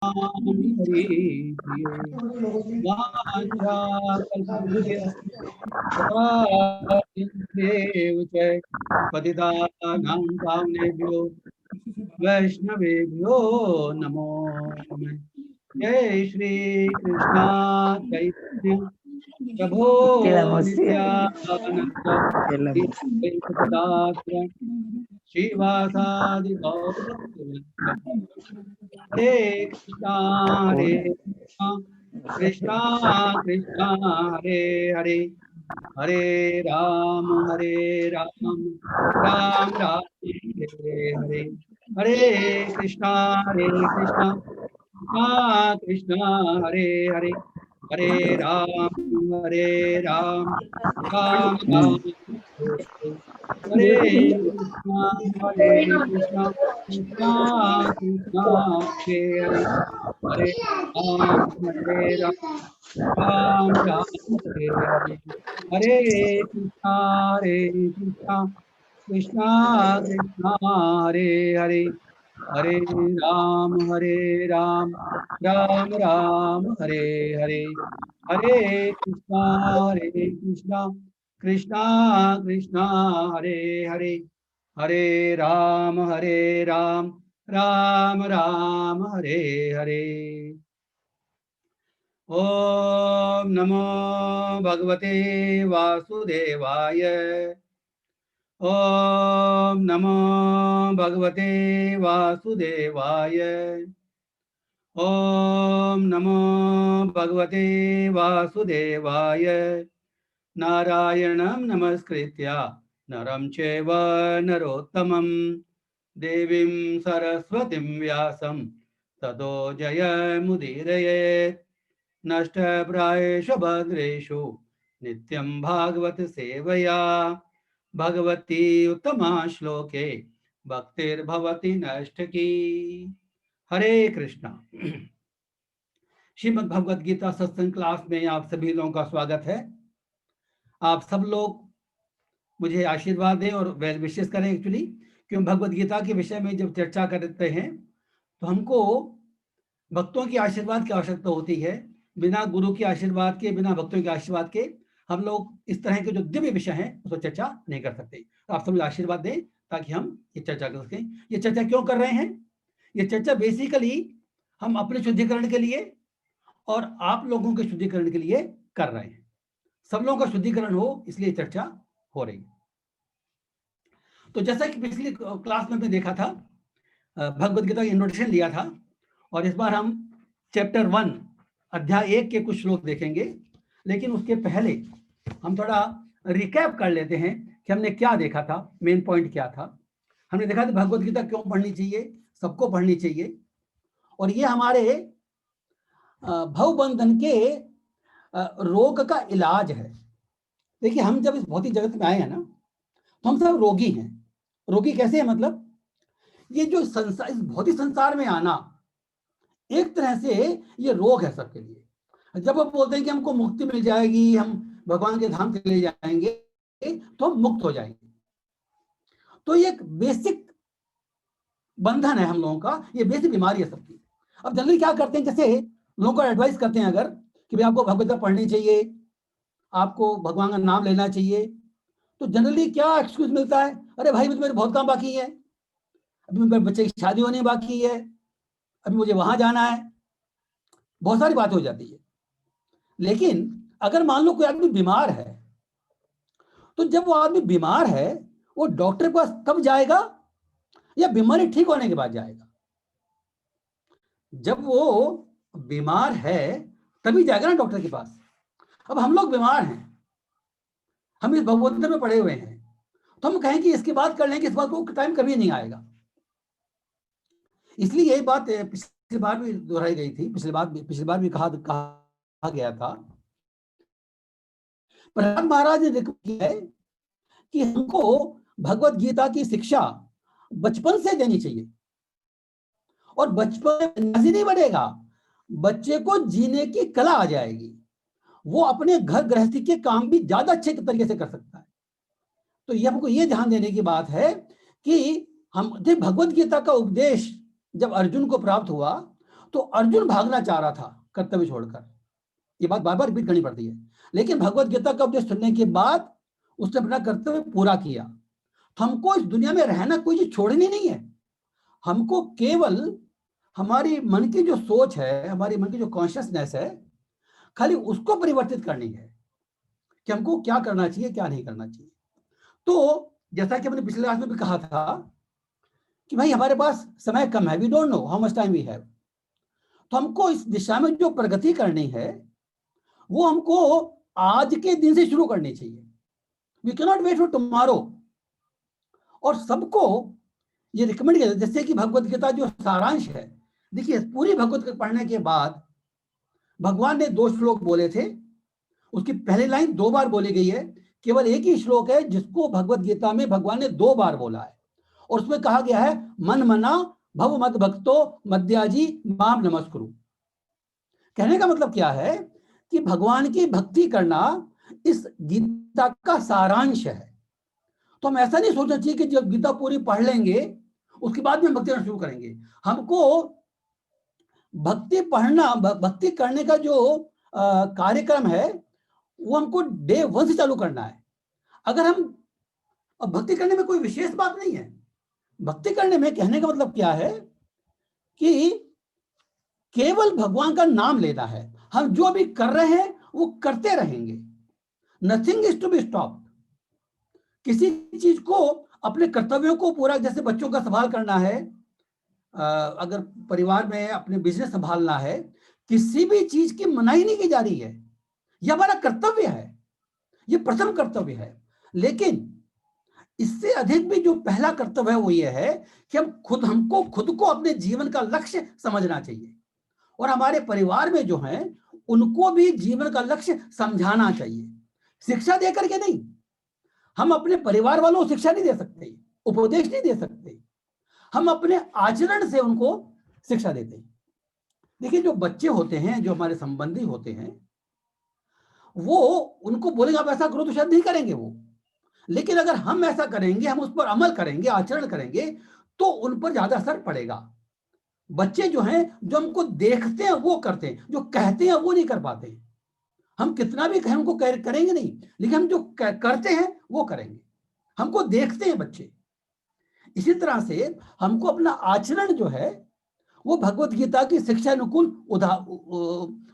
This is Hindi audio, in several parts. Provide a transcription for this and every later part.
हरि प्रिये वाञ्छाकल्पतरुभ्यश्च पतितानां पावनेभ्यो वैष्णवेभ्यो नमो नमः। जय श्री कृष्णा चैतन्य प्रभो नित्यानंद गदाधर श्रीवासादि गौर हरे कृष्णा कृष्णा कृष्णा हरे हरे हरे राम राम राम हरे हरे हरे कृष्णा कृष्णा कृष्णा हरे हरे हरे राम राम राम हरे कृष्णा कृष्णा कृष्णा हरे हरे हरे राम राम हरे हरे हरे कृष्णा कृष्णा कृष्णा हरे हरे हरे राम राम राम हरे हरे हरे कृष्णा कृष्णा कृष्णा हरे हरे हरे राम राम राम हरे हरे। ओम नमो भगवते वासुदेवाय। ओम नमो भगवते वासुदेवाय। ओम नमो भगवते वासुदेवाय। नारायणं नमस्कृत्य नरं चैव नरोत्तमं देवीं सरस्वतीं व्यासं ततो जयमुदीरयेत्। नष्टप्रायेषु भद्रेषु नित्यं भागवत सेवया भगवती उत्तमा श्लोके भक्तिर्भवति नष्टकी। हरे कृष्णा। श्रीमद् भगवद गीता सत्संग क्लास में आप सभी लोगों का स्वागत है। आप सब लोग मुझे आशीर्वाद दें और वेल विशेष करें। एक्चुअली क्यों भगवद गीता के विषय में जब चर्चा करते हैं तो हमको भक्तों की आशीर्वाद की आवश्यकता होती है। बिना गुरु के आशीर्वाद के, बिना भक्तों के आशीर्वाद के हम लोग इस तरह के जो दिव्य विषय हैं उस पर चर्चा नहीं कर सकते। तो आप सब लोग आशीर्वाद दें ताकि हम ये चर्चा कर सकें। ये चर्चा क्यों कर रहे हैं? ये चर्चा बेसिकली हम अपने शुद्धिकरण के लिए और आप लोगों के शुद्धिकरण के लिए कर रहे हैं। सब लोगों का शुद्धिकरण हो इसलिए चर्चा हो रही है। तो जैसा कि पिछली क्लास में हमने देखा था, भगवद गीता का इंट्रोडक्शन लिया था और इस बार हम चैप्टर 1 अध्याय 1 के कुछ श्लोक देखेंगे। लेकिन उसके पहले हम थोड़ा रिकैप कर लेते हैं कि हमने क्या देखा था, मेन पॉइंट क्या था। हमने देखा था भगवद गीता क्यों पढ़नी चाहिए, सबको पढ़नी चाहिए और ये हमारे भवबंधन के रोग का इलाज है। देखिए हम जब इस भौतिक जगत में आए हैं ना तो हम सब रोगी हैं। रोगी कैसे है? मतलब ये जो संसार, इस भौतिक संसार में आना एक तरह से ये रोग है सबके लिए। जब आप बोलते हैं कि हमको मुक्ति मिल जाएगी, हम भगवान के धाम चले जाएंगे तो हम मुक्त हो जाएंगे, तो ये एक बेसिक बंधन है हम लोगों का, ये बेसिक बीमारी है सबकी। अब जनरली क्या करते हैं, जैसे लोगों को एडवाइस करते हैं अगर कि भाई आपको भगवत गीता पढ़नी चाहिए, आपको भगवान का नाम लेना चाहिए, तो जनरली क्या एक्सक्यूज मिलता है? अरे भाई मेरे बहुत काम बाकी है, अभी मेरे बच्चे की शादी होनी बाकी है, अभी मुझे वहां जाना है, बहुत सारी बातें हो जाती है। लेकिन अगर मान लो कोई आदमी बीमार है तो जब वो आदमी बीमार है वो डॉक्टर के पास कब जाएगा या बीमारी ठीक होने के बाद जाएगा? जब वो बीमार है तभी जाएगा ना डॉक्टर के पास। अब हम लोग बीमार हैं, हम इस भगवद्गीता में पढ़े हुए हैं, तो हम कहें कि इसकी बात कर लेंगे, इस बात को टाइम कभी नहीं आएगा। इसलिए यही बात पिछली बार भी दोहराई गई थी, पिछली बार भी कहा गया था। प्रहलाद महाराज ने किया है कि हमको भगवत गीता की शिक्षा बचपन से देनी चाहिए और बचपन में नहीं बढ़ेगा, बच्चे को जीने की कला आ जाएगी, वो अपने घर गृहस्थी के काम भी ज्यादा अच्छे तरीके से कर सकता है। तो ये हमको ये ध्यान देने की बात है कि हम भगवत गीता का उपदेश जब अर्जुन को प्राप्त हुआ तो अर्जुन भागना चाह रहा था कर्तव्य छोड़कर, ये बात बार बार रिपीट करनी पड़ती है, लेकिन भगवत गीता का उपदेश सुनने के बाद उसने अपना कर्तव्य पूरा किया। तो हमको इस दुनिया में रहना कोई चीज छोड़नी नहीं है, हमको केवल हमारी मन की जो सोच है, हमारी मन की जो कॉन्शियसनेस है, खाली उसको परिवर्तित करनी है कि हमको क्या करना चाहिए, क्या नहीं करना चाहिए। तो जैसा कि मैंने पिछले क्लास में भी कहा था कि भाई हमारे पास समय कम है, we don't know how much time we have. तो हमको इस दिशा में जो प्रगति करनी है वो हमको आज के दिन से शुरू करनी चाहिए। We can not wait for tomorrow. और सबको ये रिकमेंड किया, जैसे कि भगवत गीता जो सारांश है, देखिए पूरी भगवत गीता पढ़ने के बाद भगवान ने 2 श्लोक बोले थे, उसकी पहली लाइन 2 बार बोली गई है, केवल एक ही श्लोक है जिसको भगवत गीता में भगवान ने 2 बार बोला है, और उसमें कहा गया है मन मना भव मद भक्तो मद्याजी माम नमस्कुरु। कहने का मतलब क्या है कि भगवान की भक्ति करना इस गीता का सारांश है। तो हम ऐसा नहीं सोचना चाहिए कि जब गीता पूरी पढ़ लेंगे उसके बाद में भक्ति करना शुरू करेंगे। हमको भक्ति पढ़ना, भक्ति करने का जो कार्यक्रम है वो हमको डे 1 से चालू करना है। अगर हम, अब भक्ति करने में कोई विशेष बात नहीं है, भक्ति करने में कहने का मतलब क्या है कि केवल भगवान का नाम लेना है। हम जो भी कर रहे हैं वो करते रहेंगे, nothing is to be stopped. किसी चीज को, अपने कर्तव्यों को पूरा, जैसे बच्चों का संभाल करना है, अगर परिवार में अपने बिजनेस संभालना है, किसी भी चीज की मनाही नहीं की जा रही है, यह हमारा कर्तव्य है, ये प्रथम कर्तव्य है। लेकिन इससे अधिक भी जो पहला कर्तव्य है वो ये है कि हमको खुद को अपने जीवन का लक्ष्य समझना चाहिए, और हमारे परिवार में जो हैं उनको भी जीवन का लक्ष्य समझाना चाहिए। शिक्षा देकर के नहीं, हम अपने परिवार वालों को शिक्षा नहीं दे सकते, उपदेश नहीं दे सकते, हम अपने आचरण से उनको शिक्षा देते हैं। देखिए जो बच्चे होते हैं, जो हमारे संबंधी होते हैं, वो उनको बोलेंगे आप ऐसा करो तो शायद नहीं करेंगे वो, लेकिन अगर हम ऐसा करेंगे, हम उस पर अमल करेंगे, आचरण करेंगे, तो उन पर ज्यादा असर पड़ेगा। बच्चे जो हैं, जो हमको देखते हैं वो करते हैं, जो कहते हैं वो नहीं कर पाते। हम कितना भी कहें उनको करेंगे नहीं, लेकिन हम जो करते हैं वो करेंगे। हमको देखते हैं बच्चे। इसी तरह से हमको अपना आचरण जो है वो भगवत गीता की शिक्षा अनुकूल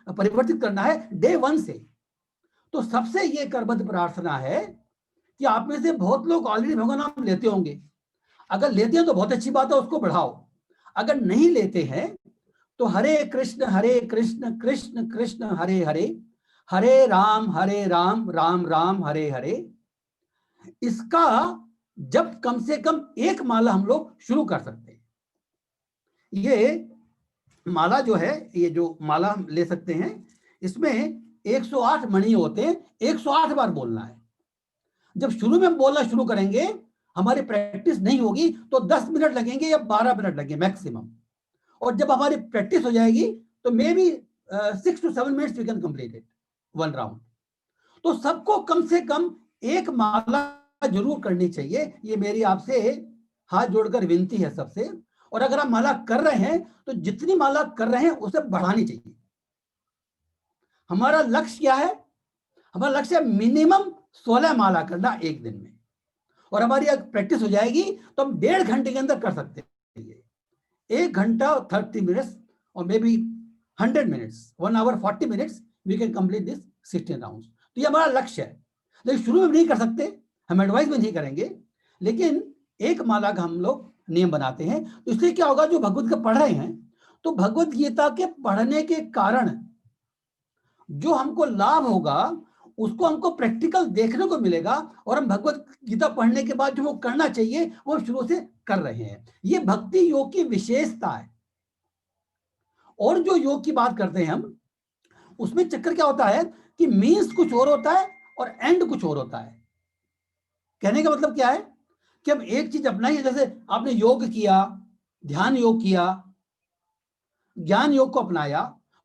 परिवर्तित करना है डे 1 से। तो सबसे ये करबद्ध प्रार्थना है कि आप में से बहुत लोग ऑलरेडी भगवान नाम लेते होंगे। अगर लेते हैं तो बहुत अच्छी बात है, उसको बढ़ाओ। अगर नहीं लेते हैं तो हरे कृष्ण कृष्ण कृष्ण हरे हरे, हरे राम राम राम हरे हरे, इसका जब कम से कम 1 माला हम लोग शुरू कर सकते हैं। ये माला जो है, ये जो माला हम ले सकते हैं, इसमें 108 मणि होते हैं, 108 बार बोलना है। जब शुरू में बोलना शुरू करेंगे, हमारी प्रैक्टिस नहीं होगी तो 10 मिनट लगेंगे या 12 मिनट लगेंगे मैक्सिमम, और जब हमारी प्रैक्टिस हो जाएगी तो may be 6 to 7 minutes we can complete it 1 round. तो सबको कम से कम 1 माला जरूर करनी चाहिए, ये मेरी आपसे हाथ जोड़कर विनती है सबसे। और अगर आप माला कर रहे हैं तो जितनी माला कर रहे हैं उसे बढ़ानी चाहिए। हमारा लक्ष्य क्या है? हमारा लक्ष्य है मिनिमम 16 माला करना 1 दिन में, और हमारी अगर प्रैक्टिस हो जाएगी तो हम 1.5 घंटे के अंदर कर सकते हैं। 1 घंटा 30 मिनट्स और may be 100 minutes, 1 hour 40 minutes we can complete this 16 rounds. तो ये हमारा लक्ष्य है, लेकिन शुरू में नहीं कर सकते, हम एडवाइस में नहीं करेंगे, लेकिन 1 माला का हम लोग नियम बनाते हैं। तो इससे क्या होगा, जो भगवत गीता पढ़ रहे हैं, तो भगवत गीता के पढ़ने के कारण जो हमको लाभ होगा उसको हमको प्रैक्टिकल देखने को मिलेगा, और हम भगवत गीता पढ़ने के बाद जो वो करना चाहिए वो शुरू से कर रहे हैं। ये भक्ति योग की विशेषता है। और जो योग की बात करते हैं हम, उसमें चक्कर क्या होता है कि मीन्स कुछ और होता है और एंड कुछ और होता है। कहने का मतलब क्या है कि हम एक चीज अपनाइए, जैसे आपने योग किया, ध्यान योग किया, ज्ञान योग को अपनाया,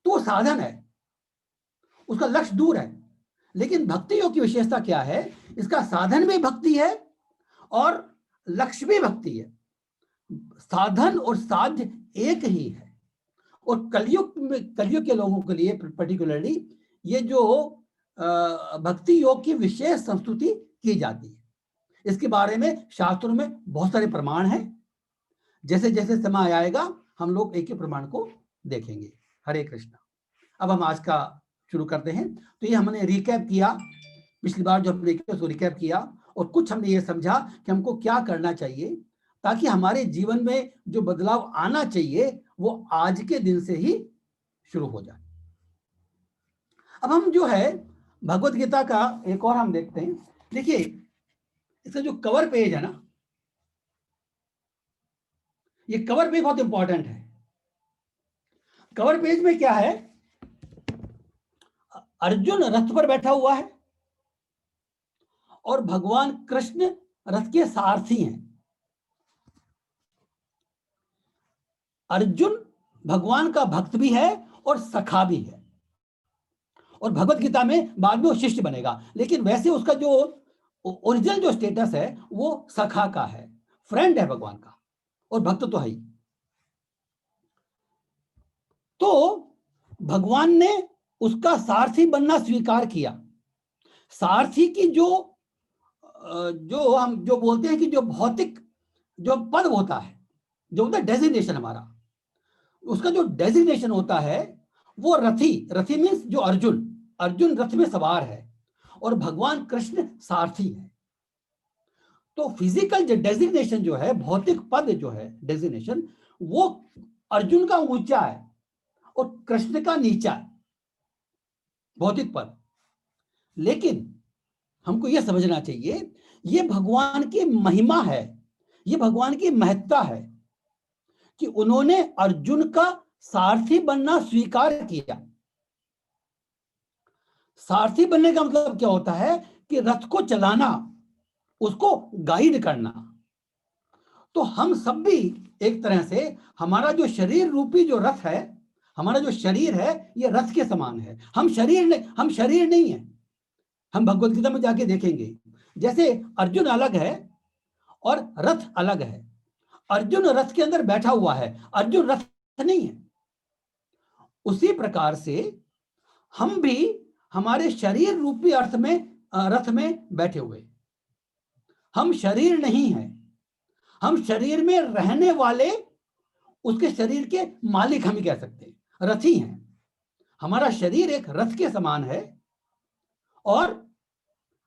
तो वो साधन है, उसका लक्ष्य दूर है। लेकिन भक्ति योग की विशेषता क्या है, इसका साधन भी भक्ति है और लक्ष्य भी भक्ति है। साधन और साध्य एक ही है, और कलयुग के लोगों के लिए पर्टिकुलरली ये जो भक्ति योग की विशेष संस्तुति की जाती है। इसके बारे में शास्त्रों में बहुत सारे प्रमाण हैं। जैसे जैसे समय आएगा हम लोग एक एक प्रमाण को देखेंगे। हरे कृष्ण। अब हम आज का शुरू करते हैं। तो ये हमने रिकैप किया, पिछली बार जो हमने किया उसको रिकैप किया, और कुछ हमने ये समझा कि हमको क्या करना चाहिए ताकि हमारे जीवन में जो बदलाव आना चाहिए वो आज के दिन से ही शुरू हो जाए। अब हम जो है भगवत गीता का एक और हम देखते हैं। देखिए इसका जो कवर पेज है ना, ये कवर पेज बहुत इंपॉर्टेंट है। कवर पेज में क्या है, अर्जुन रथ पर बैठा हुआ है और भगवान कृष्ण रथ के सारथी हैं। अर्जुन भगवान का भक्त भी है और सखा भी है, और भगवत गीता में बाद में वो शिष्य बनेगा, लेकिन वैसे उसका जो ओरिजिनल जो स्टेटस है वो सखा का है, फ्रेंड है भगवान का, और भक्त तो है ही। तो भगवान ने उसका सारथी बनना स्वीकार किया। सारथी की जो हम जो बोलते हैं कि जो भौतिक जो पद होता है, जो होता है डेजिग्नेशन हमारा, उसका जो डेजिग्नेशन होता है वो रथी। रथी मीन्स जो अर्जुन रथ में सवार है और भगवान कृष्ण सारथी है। तो फिजिकल जो डेजिग्नेशन जो है, भौतिक पद जो है डेजिग्नेशन, वो अर्जुन का ऊंचा है और कृष्ण का नीचा है, भौतिक पद। लेकिन हमको यह समझना चाहिए ये भगवान की महिमा है, ये भगवान की महत्ता है कि उन्होंने अर्जुन का सारथी बनना स्वीकार किया। सारथी बनने का मतलब क्या होता है कि रथ को चलाना, उसको गाइड करना। तो हम सब भी एक तरह से, हमारा जो शरीर रूपी जो रथ है, हमारा जो शरीर है ये रथ के समान है। हम शरीर नहीं है। हम भगवत गीता में जाके देखेंगे, जैसे अर्जुन अलग है और रथ अलग है। अर्जुन रथ के अंदर बैठा हुआ है, अर्जुन रथ नहीं है। उसी प्रकार से हम भी हमारे शरीर रूपी अर्थ में रथ में बैठे हुए, हम शरीर नहीं है। हम शरीर में रहने वाले, उसके शरीर के मालिक हम ही कह सकते हैं, रथी हैं। हमारा शरीर एक रथ के समान है और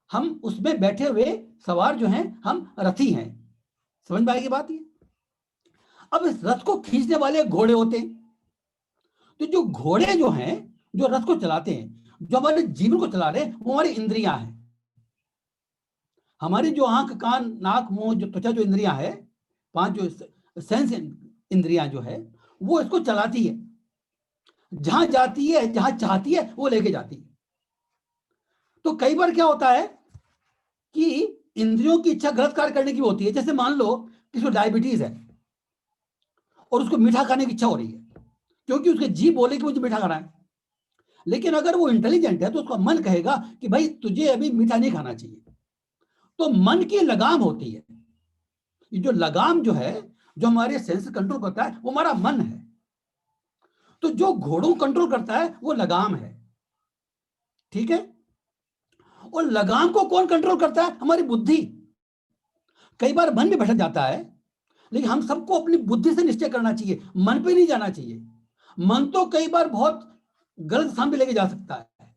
हम उसमें बैठे हुए सवार जो हैं हम रथी हैं। समझ में आएगी बात ये? अब इस रथ को खींचने वाले घोड़े होते हैं। तो जो घोड़े जो हैं, जो रथ को चलाते हैं, जो हमारे जीवन को चला रहे हैं, वो हमारी इंद्रियां हैं। हमारी जो आंख, कान, नाक, मुंह, जो त्वचा, जो इंद्रियां है, 5 जो सेंस इंद्रियां जो है, वो इसको चलाती है। जहां जाती है, जहां चाहती है वो लेके जाती है। तो कई बार क्या होता है कि इंद्रियों की इच्छा गलत कार्य करने की होती है। जैसे मान लो किसी को डायबिटीज है और उसको मीठा खाने की इच्छा हो रही है, क्योंकि उसके जीभ बोले कि मुझे मीठा खाना है। लेकिन अगर वो इंटेलिजेंट है तो उसका मन कहेगा कि भाई तुझे अभी मीठा नहीं खाना चाहिए। तो मन की लगाम होती है। ये जो लगाम जो है, जो हमारे सेंस कंट्रोल करता है, वो हमारा मन है। तो जो घोड़ों कंट्रोल करता है वो लगाम है, ठीक है। और लगाम को कौन कंट्रोल करता है? हमारी बुद्धि। कई बार मन भी भटक जाता है, लेकिन हम सबको अपनी बुद्धि से निश्चय करना चाहिए, मन पे नहीं जाना चाहिए। मन तो कई बार बहुत गलत स्थान पे लेके जा सकता है,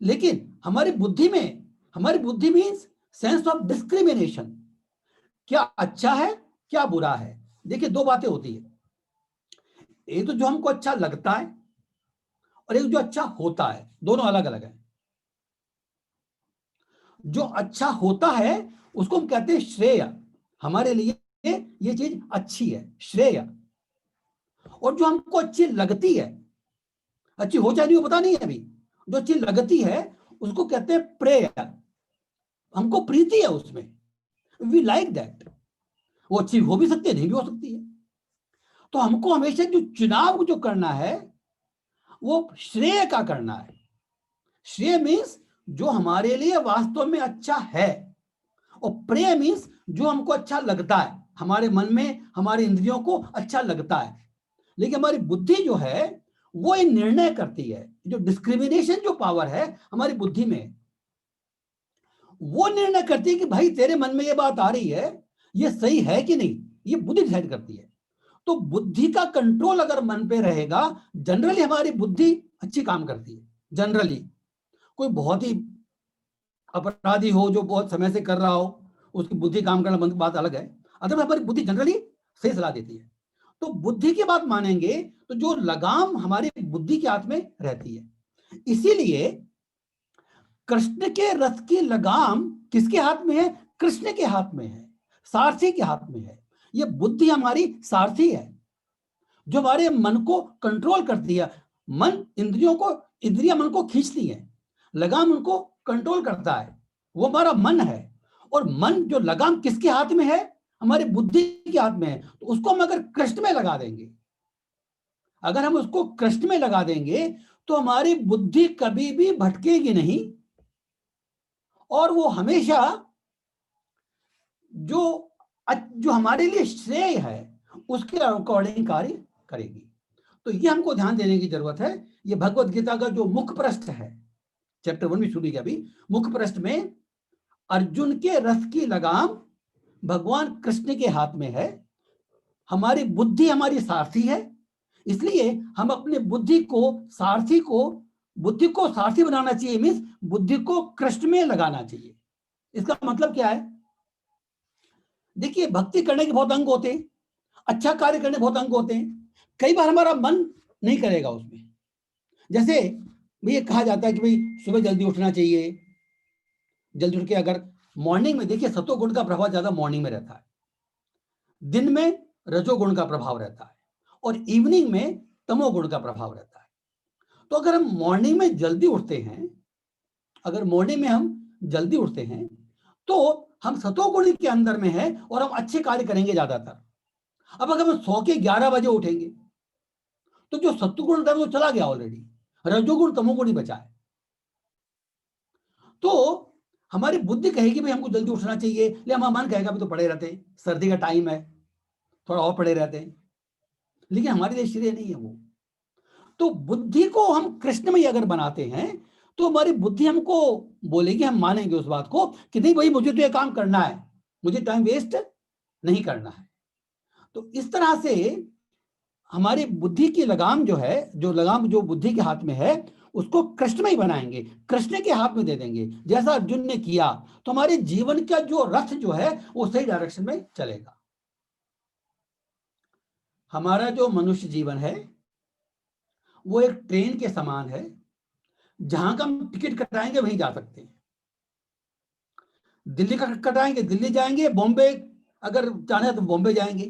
लेकिन हमारी बुद्धि मीन्स सेंस ऑफ डिस्क्रिमिनेशन, क्या अच्छा है क्या बुरा है। देखिए 2 बातें होती है, एक तो जो हमको अच्छा लगता है और एक जो अच्छा होता है, दोनों अलग अलग है। जो अच्छा होता है उसको हम कहते हैं श्रेय, हमारे लिए ये चीज अच्छी है, श्रेय। और जो हमको अच्छी लगती है, अच्छी हो चाहे नहीं हो पता नहीं है अभी, जो अच्छी लगती है उसको कहते हैं प्रेय। हमको प्रीति है उसमें, वी लाइक दैट। वो अच्छी हो भी सकती है, नहीं भी हो सकती है। तो हमको हमेशा जो चुनाव जो करना है वो श्रेय का करना है। श्रेय मीन्स जो हमारे लिए वास्तव में अच्छा है, और प्रेय मीन्स जो हमको अच्छा लगता है, हमारे मन में, हमारे इंद्रियों को अच्छा लगता है। लेकिन हमारी बुद्धि जो है वो ये निर्णय करती है, जो डिस्क्रिमिनेशन जो पावर है हमारी बुद्धि में, वो निर्णय करती है कि भाई तेरे मन में ये बात आ रही है, ये सही है कि नहीं, ये बुद्धि डिसाइड करती है। तो बुद्धि का कंट्रोल अगर मन पे रहेगा, जनरली हमारी बुद्धि अच्छी काम करती है। जनरली कोई बहुत ही अपराधी हो जो बहुत समय से कर रहा हो, उसकी बुद्धि काम करना बंद, बात अलग है। अदरवाइज हमारी बुद्धि जनरली सही सलाह देती है। तो बुद्धि की बात मानेंगे तो जो लगाम हमारी बुद्धि के हाथ में रहती है। इसीलिए कृष्ण के रथ की लगाम किसके हाथ में है? कृष्ण के हाथ में है, सारथी के हाथ में है। ये बुद्धि हमारी सारथी है जो हमारे मन को कंट्रोल करती है। मन इंद्रियों को, इंद्रियां मन को खींचती है, लगाम उनको कंट्रोल करता है, वो हमारा मन है। और मन जो लगाम किसके हाथ में है? हमारी बुद्धि के हाथ में है। तो उसको हम अगर कृष्ण में लगा देंगे, अगर हम उसको कृष्ण में लगा देंगे तो हमारी बुद्धि कभी भी भटकेगी नहीं, और वो हमेशा जो जो हमारे लिए श्रेय है उसके अकॉर्डिंग कार्य करेगी। तो ये हमको ध्यान देने की जरूरत है। ये भगवत गीता का जो मुख्य पृष्ठ है, चैप्टर 1 में शुरू किया अभी, मुख्य पृष्ठ में अर्जुन के रथ की लगाम भगवान कृष्ण के हाथ में है, हमारी बुद्धि हमारी सारथी है। इसलिए हम अपने बुद्धि को सारथी बनाना चाहिए, मीन्स बुद्धि को कृष्ण में लगाना चाहिए। इसका मतलब क्या है? देखिए, भक्ति करने के बहुत अंग होते हैं, अच्छा कार्य करने बहुत अंग होते हैं। कई बार हमारा मन नहीं करेगा उसमें। जैसे ये कहा जाता है कि भाई सुबह जल्दी उठना चाहिए, जल्दी उठ के अगर मॉर्निंग में, देखिए सतोगुण का प्रभाव ज्यादा मॉर्निंग में रहता है, दिन में रजोगुण का प्रभाव रहता है, और इवनिंग में तमोगुण का प्रभाव रहता है। तो अगर हम मॉर्निंग में जल्दी उठते हैं, अगर मॉर्निंग में हम जल्दी उठते हैं तो हम सतोगुण के अंदर में है और हम अच्छे कार्य करेंगे ज्यादातर। अब अगर हम 100 के 11 बजे उठेंगे तो जो सत्वगुण था वो चला गया ऑलरेडी, रजोगुण तमोगुण ही बचा है। तो हमारी बुद्धि कहेगी भाई हमको जल्दी उठना चाहिए, लेकिन हमारा मन कहेगा अभी तो पड़े रहते हैं, सर्दी का टाइम है, थोड़ा और पड़े रहते हैं, लेकिन हमारे लिए श्रेय नहीं है वो। तो बुद्धि को हम कृष्ण में अगर बनाते हैं तो हमारी बुद्धि हमको बोलेगी, हम मानेंगे उस बात को कि नहीं भाई मुझे तो ये काम करना है, मुझे टाइम वेस्ट नहीं करना है। तो इस तरह से हमारी बुद्धि की लगाम जो है, जो लगाम जो बुद्धि के हाथ में है, उसको कृष्ण में ही बनाएंगे, कृष्ण के हाथ में दे देंगे जैसा अर्जुन ने किया। तो हमारे जीवन का जो रथ जो है वो सही डायरेक्शन में चलेगा। हमारा जो मनुष्य जीवन है वो एक ट्रेन के समान है, जहां का हम टिकट कटाएंगे वहीं जा सकते हैं। दिल्ली का कटाएंगे दिल्ली जाएंगे, बॉम्बे अगर जाना है तो बॉम्बे जाएंगे।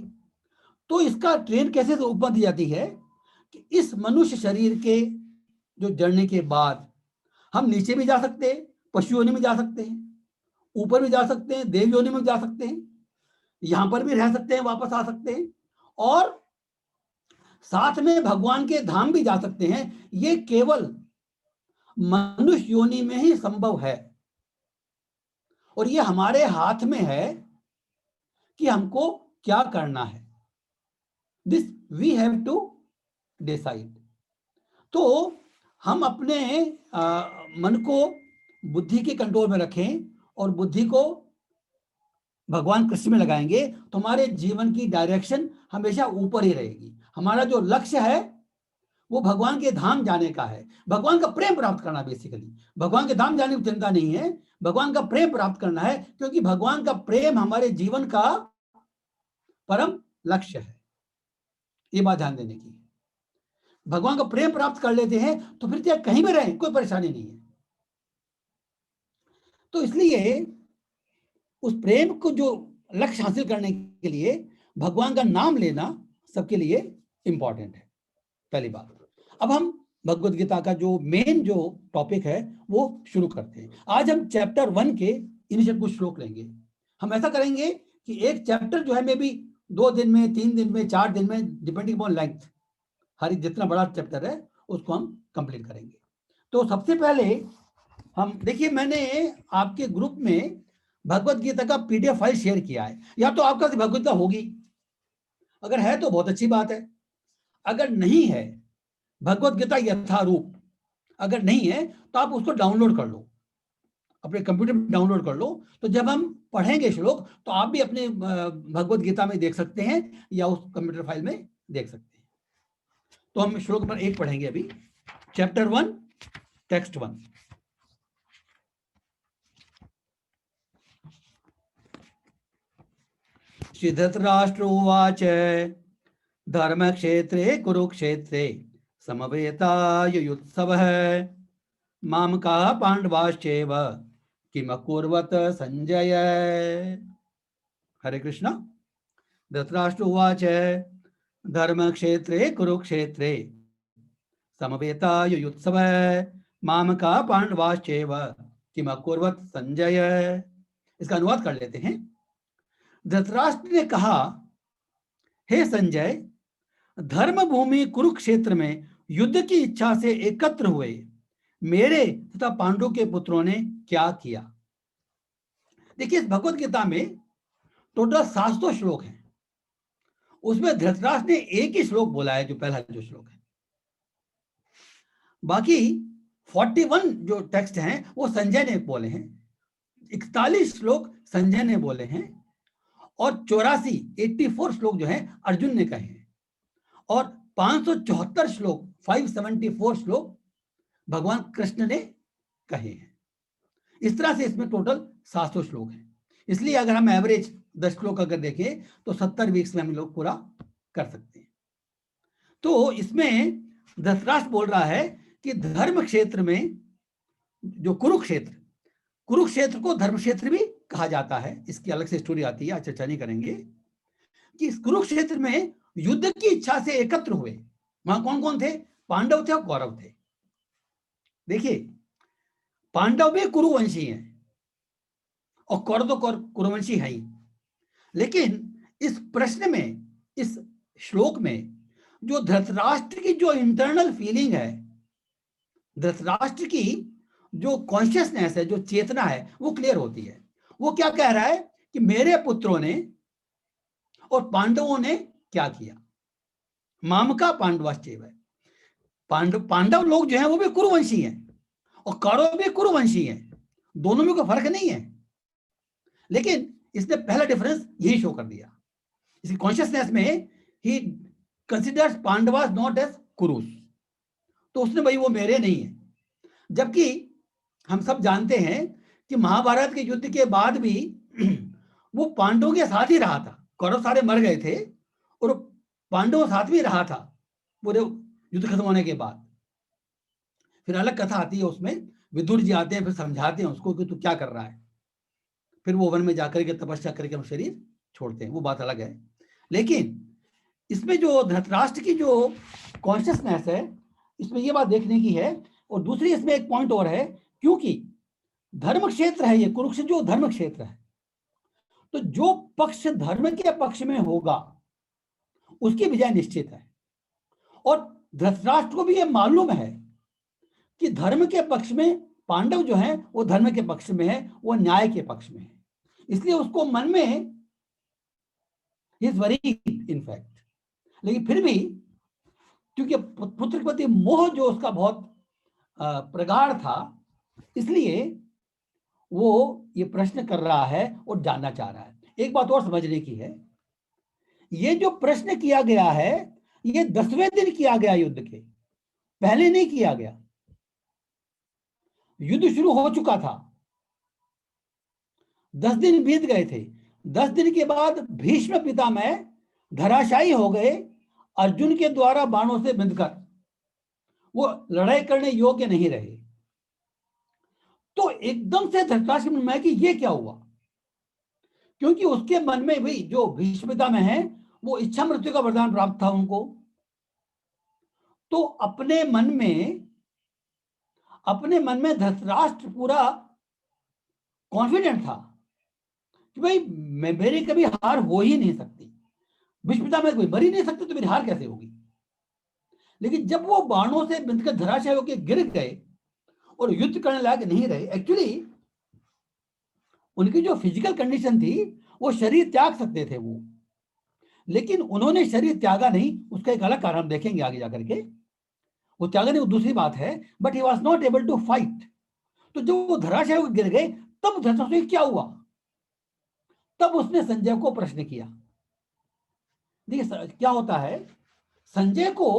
तो इसका ट्रेन कैसे उपमा दी जाती है कि इस मनुष्य शरीर के जो जड़ने के बाद हम नीचे भी जा सकते हैं, पशु योनि में जा सकते हैं, ऊपर भी जा सकते हैं, देव योनि में जा सकते हैं, यहां पर भी रह सकते हैं, वापस आ सकते हैं, और साथ में भगवान के धाम भी जा सकते हैं। ये केवल मनुष्य योनि में ही संभव है, और ये हमारे हाथ में है कि हमको क्या करना है। This we have to decide. तो हम अपने मन को बुद्धि के कंट्रोल में रखें और बुद्धि को भगवान कृष्ण में लगाएंगे तो हमारे जीवन की डायरेक्शन हमेशा ऊपर ही रहेगी। हमारा जो लक्ष्य है वो भगवान के धाम जाने का है, भगवान का प्रेम प्राप्त करना। बेसिकली भगवान के धाम जाने की चिंता नहीं है, भगवान का प्रेम प्राप्त करना है, क्योंकि भगवान का प्रेम हमारे जीवन का परम लक्ष्य है। ये बात ध्यान देने की। भगवान का प्रेम प्राप्त कर लेते हैं तो फिर चाहे कहीं भी रहें कोई परेशानी नहीं है। तो इसलिए उस प्रेम को जो लक्ष्य हासिल करने के लिए भगवान का नाम लेना सबके लिए इंपॉर्टेंट है, पहली बात। अब हम भगवत गीता का जो मेन जो टॉपिक है वो शुरू करते हैं। आज हम चैप्टर 1 के इनिशियल कुछ श्लोक लेंगे। हम ऐसा करेंगे कि एक चैप्टर जो है मे बी 2 दिन में, 3 दिन में, 4 दिन में, डिपेंडिंग अपॉन लेंथ, हर जितना बड़ा चैप्टर है उसको हम कंप्लीट करेंगे। तो सबसे पहले हम देखिए, मैंने आपके ग्रुप में भगवत गीता का पीडीएफ फाइल शेयर किया है, या तो आपका भगवत गीता होगी, अगर है तो बहुत अच्छी बात है, अगर नहीं है भगवत गीता यथारूप, अगर नहीं है तो आप उसको डाउनलोड कर लो, अपने कंप्यूटर में डाउनलोड कर लो। तो जब हम पढ़ेंगे श्लोक तो आप भी अपने भगवत गीता में देख सकते हैं या उस कंप्यूटर फाइल में देख सकते हैं। तो हम श्लोक नंबर 1 पढ़ेंगे अभी, चैप्टर 1 टेक्स्ट 1। श्री धृतराष्ट्र उवाच धर्म क्षेत्रे कुरुक्षेत्रे समवेतायुयुत्सवः मामकाः पांडवाश्चैव किम अकुर्वत संजय। हरे कृष्णा। धृतराष्ट्र उवाच धर्म क्षेत्रे कुरुक्षेत्रे समवेतायुयुत्सवः मामकाः पांडवाश्चैव किम अकुर्वत संजय। इसका अनुवाद कर लेते हैं। धृतराष्ट्र ने कहा, हे संजय, धर्म भूमि कुरुक्षेत्र में युद्ध की इच्छा से एकत्र हुए मेरे तथा पांडु के पुत्रों ने क्या किया। देखिए, इस भगवत गीता में टोटल 700 श्लोक हैं। उसमें धृतराष्ट्र ने एक ही श्लोक बोला है, जो पहला जो श्लोक है। बाकी 41 जो टेक्स्ट हैं वो संजय ने बोले हैं, 41 श्लोक संजय ने बोले हैं, और 84 श्लोक जो हैं अर्जुन ने कहे हैं, और 574 श्लोक 574 श्लोक भगवान कृष्ण ने कहे हैं। इस तरह से इसमें टोटल 700 श्लोक हैं। इसलिए अगर हम एवरेज 10 श्लोक अगर देखें तो 70 वीक्स में हम लोग पूरा कर सकते हैं। तो इसमें धृतराष्ट्र बोल रहा है कि धर्म क्षेत्र में जो कुरुक्षेत्र को धर्म क्षेत्र भी कहा जाता है। इसकी अलग से स्टोरी आती है, आज चर्चा नहीं करेंगे। कि इस कुरुक्षेत्र में युद्ध की इच्छा से एकत्र हुए, वहां कौन कौन थे? पांडव थे और कौरव थे। देखिए, पांडव भी कुरुवंशी हैं और कौरव तो कुरुवंशी है ही। लेकिन इस प्रश्न में, इस श्लोक में जो धृतराष्ट्र की जो इंटरनल फीलिंग है, धृतराष्ट्र की जो कॉन्शियसनेस है, जो चेतना है, वो क्लियर होती है। वो क्या कह रहा है कि मेरे पुत्रों ने और पांडवों ने क्या किया। मामका पांडवाश्चैव, पांडव लोग जो हैं वो भी कुरुवंशी हैं और कौरव भी कुरुवंशी हैं, दोनों में कोई फर्क नहीं है। लेकिन इसने पहला डिफरेंस यही शो कर दिया। इसकी कॉन्शियसनेस में ही considers Pandavas not as Kurus, तो उसने भाई वो मेरे नहीं है। जबकि हम सब जानते हैं कि महाभारत के युद्ध के बाद भी वो पांडवों के साथ ही रहा था। कौरव सारे मर गए थे और पांडवों साथ भी रहा था पूरे युद्ध खत्म होने के बाद। फिर अलग कथा आती है, उसमें विदुर जी आते हैं, फिर समझाते हैं उसको कि तू क्या कर रहा है। फिर वो वन में जाकर के तपस्या करके हम शरीर छोड़ते हैं, वो बात अलग है। लेकिन इसमें जो धृतराष्ट्र की जो कॉन्शियसनेस है, इसमें ये बात देखने की है। और दूसरी इसमें एक पॉइंट और है, क्योंकि धर्म क्षेत्र है ये, कुरुक्षेत्र जो धर्म क्षेत्र है, तो जो पक्ष धर्म के पक्ष में होगा उसकी विजय निश्चित है। और धृतराष्ट्र को भी ये मालूम है कि धर्म के पक्ष में पांडव जो हैं वो धर्म के पक्ष में है, वो न्याय के पक्ष में है। इसलिए उसको मन में इज वेरी इनफैक्ट, लेकिन फिर भी क्योंकि पुत्र के प्रति मोह जो उसका बहुत प्रगाढ़ था, इसलिए वो ये प्रश्न कर रहा है और जानना चाह रहा है। एक बात और समझने की है, ये जो प्रश्न किया गया है ये 10वें दिन किया गया, युद्ध के पहले नहीं किया गया। युद्ध शुरू हो चुका था, 10 दिन बीत गए थे। 10 दिन के बाद भीष्म पितामह धराशायी हो गए, अर्जुन के द्वारा बाणों से बिंधकर वो लड़ाई करने योग्य नहीं रहे। तो एकदम से धृतराष्ट्र में मैं कि ये क्या हुआ, क्योंकि उसके मन में भी जो भीष्म पितामह है वो इच्छा मृत्यु का वरदान प्राप्त था उनको। तो अपने मन में धृतराष्ट्र पूरा कॉन्फिडेंट था कि भाई मेरी कभी हार हो ही नहीं सकती, भीष्म पितामह कोई मर ही नहीं सकते, तो मेरी हार कैसे होगी। लेकिन जब वो बाणों से बिंधकर धराशायी होकर गिर गए और युद्ध करने लायक नहीं रहे, एक्चुअली उनकी जो फिजिकल कंडीशन थी वो शरीर त्याग सकते थे वो, लेकिन उन्होंने शरीर त्यागा नहीं, उसका एक अलग कारण हम देखेंगे आगे जाकर के। वो त्यागा नहीं, वो दूसरी बात है, but he was not able to fight. तो जब वो धराशायी होकर गिर गए, तब धृतराष्ट्र क्या हुआ, तब उसने संजय को प्रश्न किया। देखिए क्या होता है, संजय को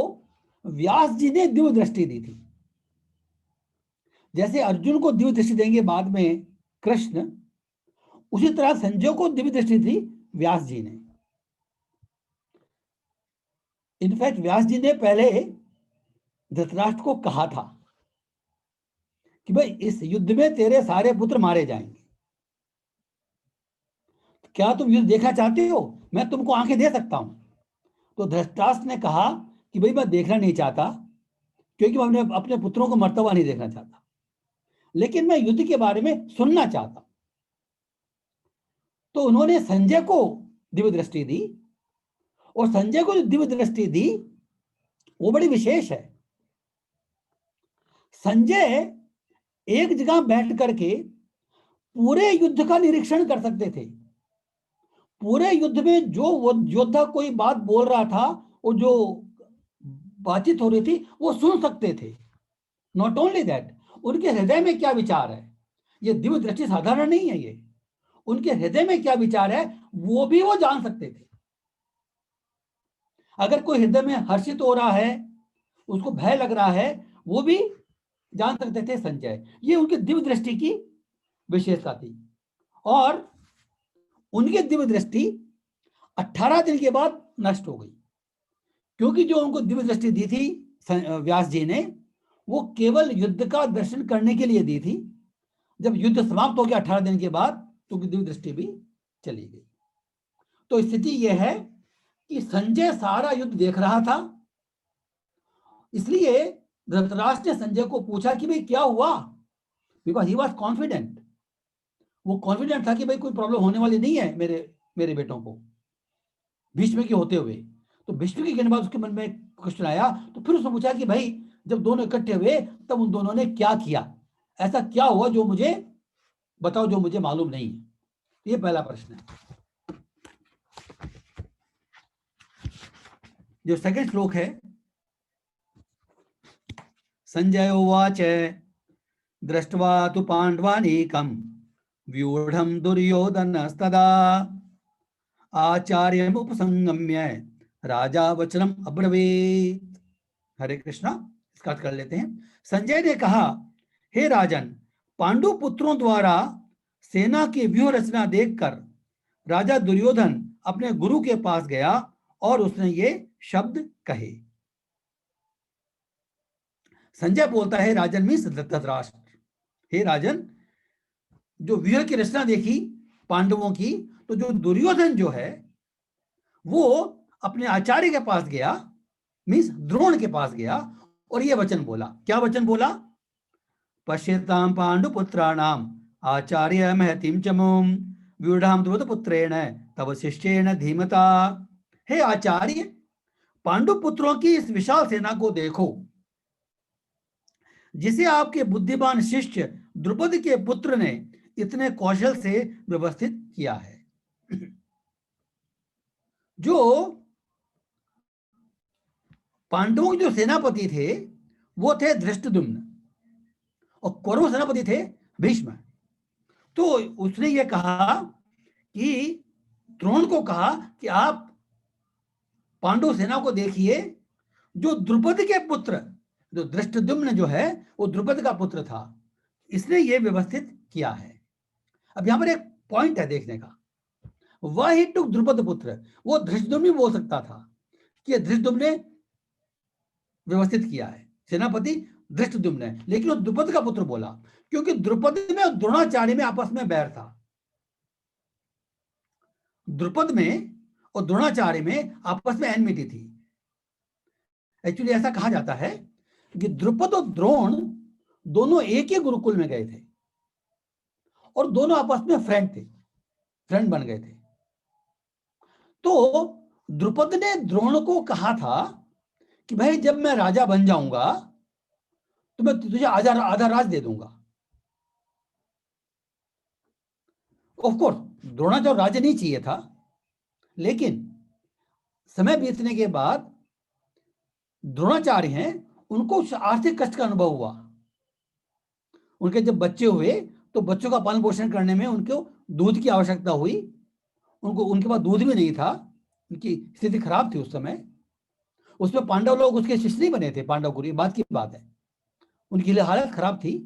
व्यास जी ने दिव्य दृष्टि दी थी। जैसे अर्जुन को दिव्य दृष्टि देंगे बाद में कृष्ण, उसी तरह संजय को दिव्य दृष्टि थी व्यास जी ने। इनफैक्ट व्यास जी ने पहले धृतराष्ट्र को कहा था कि भाई इस युद्ध में तेरे सारे पुत्र मारे जाएंगे, क्या तुम युद्ध देखना चाहते हो, मैं तुमको आंखें दे सकता हूं। तो धृतराष्ट्र ने कहा कि भाई मैं देखना नहीं चाहता, क्योंकि मैं अपने पुत्रों को मरता हुआ नहीं देखना चाहता, लेकिन मैं युद्ध के बारे में सुनना चाहता। तो उन्होंने संजय को दिव्य दृष्टि दी, और संजय को जो दिव्य दृष्टि दी वो बड़ी विशेष है। संजय एक जगह बैठ करके पूरे युद्ध का निरीक्षण कर सकते थे। पूरे युद्ध में जो योद्धा कोई बात बोल रहा था, वो जो बातचीत हो रही थी, वो सुन सकते थे। नॉट ओनली दैट, उनके हृदय में क्या विचार है, ये दिव्य दृष्टि साधारण नहीं है, ये उनके हृदय में क्या विचार है वो भी वो जान सकते थे। अगर कोई हृदय में हर्षित हो रहा है, उसको भय लग रहा है, वो भी जान सकते थे संजय। ये उनकी दिव्य दृष्टि की विशेषता थी। और उनकी दिव्य दृष्टि 18 दिन के बाद नष्ट हो गई, क्योंकि जो उनको दिव्य दृष्टि दी थी व्यास जी ने, वो केवल युद्ध का दर्शन करने के लिए दी थी। जब युद्ध समाप्त हो गया 18 दिन के बाद, तो दिव्य दृष्टि भी चली गई। तो स्थिति यह है कि संजय सारा युद्ध देख रहा था, इसलिए धृतराष्ट्र ने संजय को पूछा कि भाई क्या हुआ, बिकॉज ही वॉज कॉन्फिडेंट। वो कॉन्फिडेंट था कि भाई कोई प्रॉब्लम होने वाली नहीं है मेरे बेटों को भीष्म के होते हुए। तो भीष्म के कहने बाद उसके मन में क्वेश्चन आया, तो फिर उसने पूछा कि भाई जब दोनों इकट्ठे हुए तब उन दोनों ने क्या किया, ऐसा क्या हुआ जो मुझे बताओ, जो मुझे मालूम नहीं है। ये पहला प्रश्न है। जो सेकंड श्लोक है, संजय उवाच दृष्ट्वा तु पांडवानीकं व्यूढ़ं दुर्योधनस्तदा आचार्यमुपसंगम्य राजा वचनम अब्रवीत। हरे कृष्णा, इसका अर्थ कर लेते हैं। संजय ने कहा, हे राजन, पांडु पुत्रों द्वारा सेना की व्यूह रचना देखकर राजा दुर्योधन अपने गुरु के पास गया और उसने ये शब्द कहे। संजय बोलता है, राजन मीन्स धृतराष्ट्र, हे राजन, जो व्यूह की रचना देखी पांडवों की, तो जो दुर्योधन जो है वो अपने आचार्य के पास गया, मीन्स द्रोण के पास गया, और ये वचन बोला। क्या वचन बोला? पश्यताम पांडुपुत्राणाम आचार्य महतिम चमुम व्यूढ़ाम द्रुपदपुत्रेण तव शिष्येण धीमता। हे आचार्य, पांडुपुत्रों की इस विशाल सेना को देखो, जिसे आपके बुद्धिमान शिष्य द्रुपद के पुत्र ने इतने कौशल से व्यवस्थित किया है। जो पांडवों के जो सेनापति थे वो थे धृष्टद्युम्न, और कौरव सेनापति थे भीष्म। तो उसने ये कहा कि द्रोण को कहा कि आप पांडव सेना को देखिए, जो द्रुपद के पुत्र, जो धृष्टद्युम्न जो है वो द्रुपद का पुत्र था, इसने ये व्यवस्थित किया है। अब यहां पर एक पॉइंट है देखने का, वह ही टुक द्रुपद पुत्र, वो धृष्टद्युम्न बोल सकता था कि धृष्टद्युम्न ने व्यवस्थित किया है, सेनापति धृष्टद्युम्न ने, लेकिन वो द्रुपद का पुत्र बोला, क्योंकि द्रुपद में और द्रोणाचार्य में आपस में बैर था। द्रुपद में और द्रोणाचार्य में आपस में एनमिटी थी। एक्चुअली ऐसा कहा जाता है कि द्रुपद और द्रोण दोनों एक ही गुरुकुल में गए थे और दोनों आपस में फ्रेंड बन गए थे। तो द्रुपद ने द्रोण को कहा था कि भाई जब मैं राजा बन जाऊंगा तो मैं तुझे आधा राज दे दूंगा। ऑफ कोर्स द्रोणाचार्य राजा नहीं चाहिए था, लेकिन समय बीतने के बाद द्रोणाचार्य हैं, उनको आर्थिक कष्ट का अनुभव हुआ। उनके जब बच्चे हुए तो बच्चों का पालन पोषण करने में उनको दूध की आवश्यकता हुई। उनके पास दूध भी नहीं था, उनकी स्थिति खराब थी उस समय। उसमें पांडव लोग उसके शिष्य नहीं बने थे, पांडव गुरु, बात की बात है, उनकी हालत खराब थी।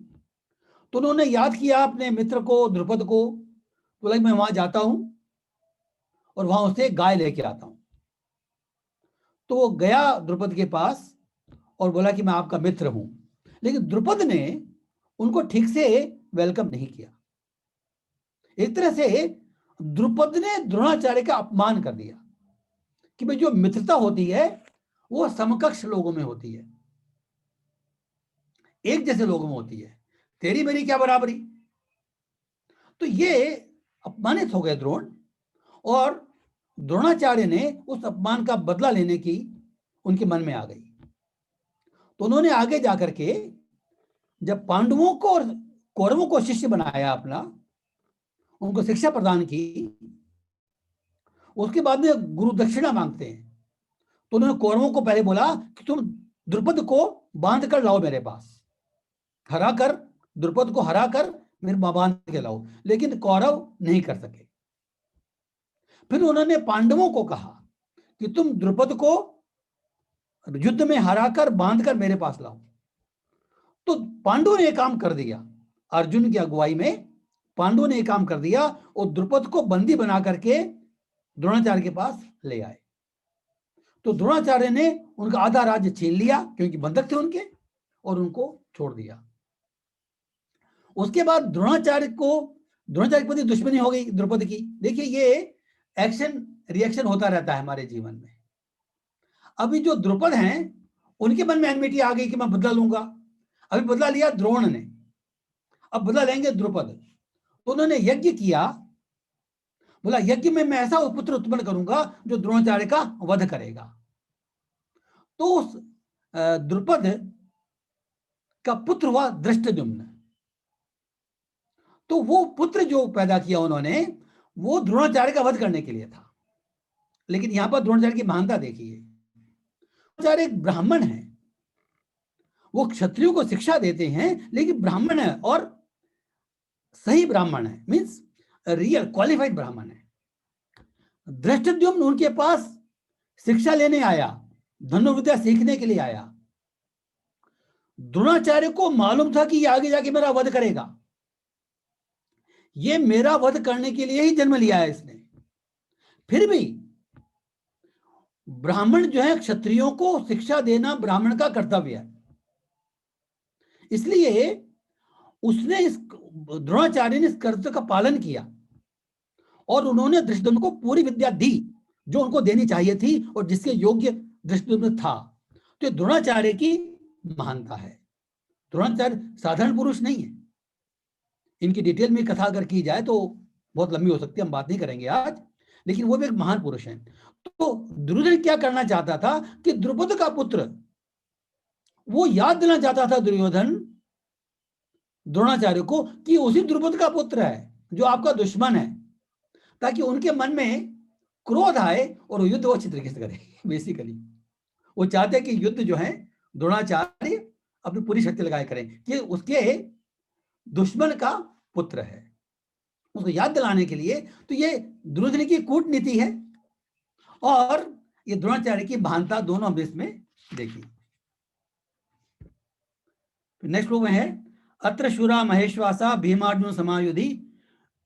तो उन्होंने याद किया अपने मित्र को, द्रुपद को, बोला मैं वहां जाता हूं और वहां उससे गाय लेके आता हूं। तो वो गया द्रुपद के पास और बोला कि मैं आपका मित्र हूं, लेकिन द्रुपद ने उनको ठीक से वेलकम नहीं किया। एक तरह से द्रुपद ने द्रोणाचार्य का अपमान कर दिया कि भाई जो मित्रता होती है वो समकक्ष लोगों में होती है, एक जैसे लोगों में होती है, तेरी मेरी क्या बराबरी। तो ये अपमानित हो गए द्रोण, और द्रोणाचार्य ने उस अपमान का बदला लेने की उनके मन में आ गई। तो उन्होंने आगे जाकर के जब पांडवों को और कौरवों को शिष्य बनाया अपना, उनको शिक्षा प्रदान की, उसके बाद में गुरु दक्षिणा मांगते हैं। तो उन्होंने कौरवों को पहले बोला कि तुम द्रुपद को बांध कर लाओ मेरे पास, हरा कर, द्रुपद को हरा कर मेरे बांध के लाओ, लेकिन कौरव नहीं कर सके। फिर उन्होंने पांडवों को कहा कि तुम द्रुपद को युद्ध में हराकर बांधकर मेरे पास लाओ। तो पांडवों ने यह काम कर दिया, अर्जुन की अगुवाई में पांडवों ने यह काम कर दिया और द्रुपद को बंदी बना करके द्रोणाचार्य के पास ले आए। तो द्रोणाचार्य ने उनका आधा राज्य छीन लिया क्योंकि बंधक थे उनके, और उनको छोड़ दिया। उसके बाद द्रोणाचार्य के प्रति दुश्मनी हो गई द्रुपद की। देखिए ये एक्शन रिएक्शन होता रहता है हमारे जीवन में। अभी जो द्रुपद हैं उनके मन में एनमिटी आ गई कि मैं बदला लूंगा। अभी बदला लिया द्रोण ने, अब बदला लेंगे द्रुपद। तो उन्होंने यज्ञ किया, बोला यज्ञ में मैं ऐसा पुत्र उत्पन्न करूंगा जो द्रोणाचार्य का वध करेगा। तो उस द्रुपद का पुत्र हुआ धृष्टद्युम्न। तो वो पुत्र जो पैदा किया उन्होंने, वो द्रोणाचार्य का वध करने के लिए था। लेकिन यहां पर द्रोणाचार्य की महानता देखिए, द्रोणाचार्य एक ब्राह्मण है, वो क्षत्रियों को शिक्षा देते हैं, लेकिन ब्राह्मण है और सही ब्राह्मण है, मीन्स रियल क्वालिफाइड ब्राह्मण है। धृष्टद्युम्न उनके पास शिक्षा लेने आया, धनुर्विद्या सीखने के लिए आया। द्रोणाचार्य को मालूम था कि ये आगे जाके मेरा वध करेगा, ये मेरा वध करने के लिए ही जन्म लिया है इसने। फिर भी ब्राह्मण जो है, क्षत्रियों को शिक्षा देना ब्राह्मण का कर्तव्य है, इसलिए उसने इस द्रोणाचार्य ने इस कर्तव्य का पालन किया और उन्होंने धृष्टद्युम्न को पूरी विद्या दी जो उनको देनी चाहिए थी और जिसके योग्य धृष्टद्युम्न था। तो द्रोणाचार्य की महानता है। द्रोणाचार्य साधारण पुरुष नहीं है, इनकी डिटेल में कथा अगर की जाए तो बहुत लंबी हो सकती है, हम बात नहीं करेंगे आज, लेकिन वो भी एक महान पुरुष है। तो दुर्योधन क्या करना चाहता था कि द्रुपद का पुत्र, वो याद दिलाना चाहता था दुर्योधन द्रोणाचार्य को कि उसी द्रुपद का पुत्र है जो आपका दुश्मन है, ताकि उनके मन में क्रोध आए और युद्ध वो अच्छी तरीके से करे। बेसिकली वो चाहते हैं कि युद्ध जो है द्रोणाचार्य अपनी पूरी शक्ति लगाए करें कि उसके दुश्मन का पुत्र है, उसको याद दिलाने के लिए। तो ये दुर्योधन की कूटनीति है और ये द्रोणाचार्य की महानता, दोनों हम इसमें देखिए। नेक्स्ट में है अत्र शूरा महेश्वासा भीमार्जुन समायुधि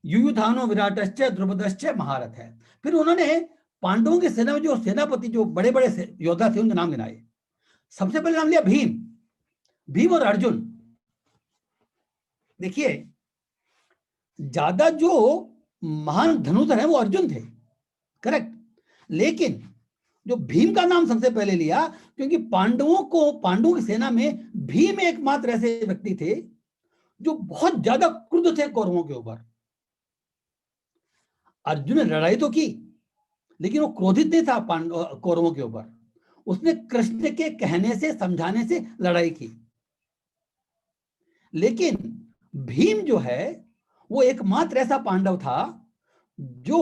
युयुधानो विराटश्च द्रुपदश्च महारथ है। फिर उन्होंने पांडवों की सेना में जो सेनापति, जो बड़े बड़े योद्धा थे, उनके नाम गिनाए। सबसे पहले नाम लिया भीम और अर्जुन। देखिए ज्यादा जो महान धनुधर है वो अर्जुन थे, करेक्ट, लेकिन जो भीम का नाम सबसे पहले लिया क्योंकि पांडवों की सेना में भीम एकमात्र ऐसे व्यक्ति थे जो बहुत ज्यादा क्रुद्ध थे कौरवों के ऊपर। अर्जुन ने लड़ाई तो की लेकिन वो क्रोधित नहीं था कौरवों के ऊपर, उसने कृष्ण के कहने से, समझाने से लड़ाई की। लेकिन भीम जो है वो एकमात्र ऐसा पांडव था जो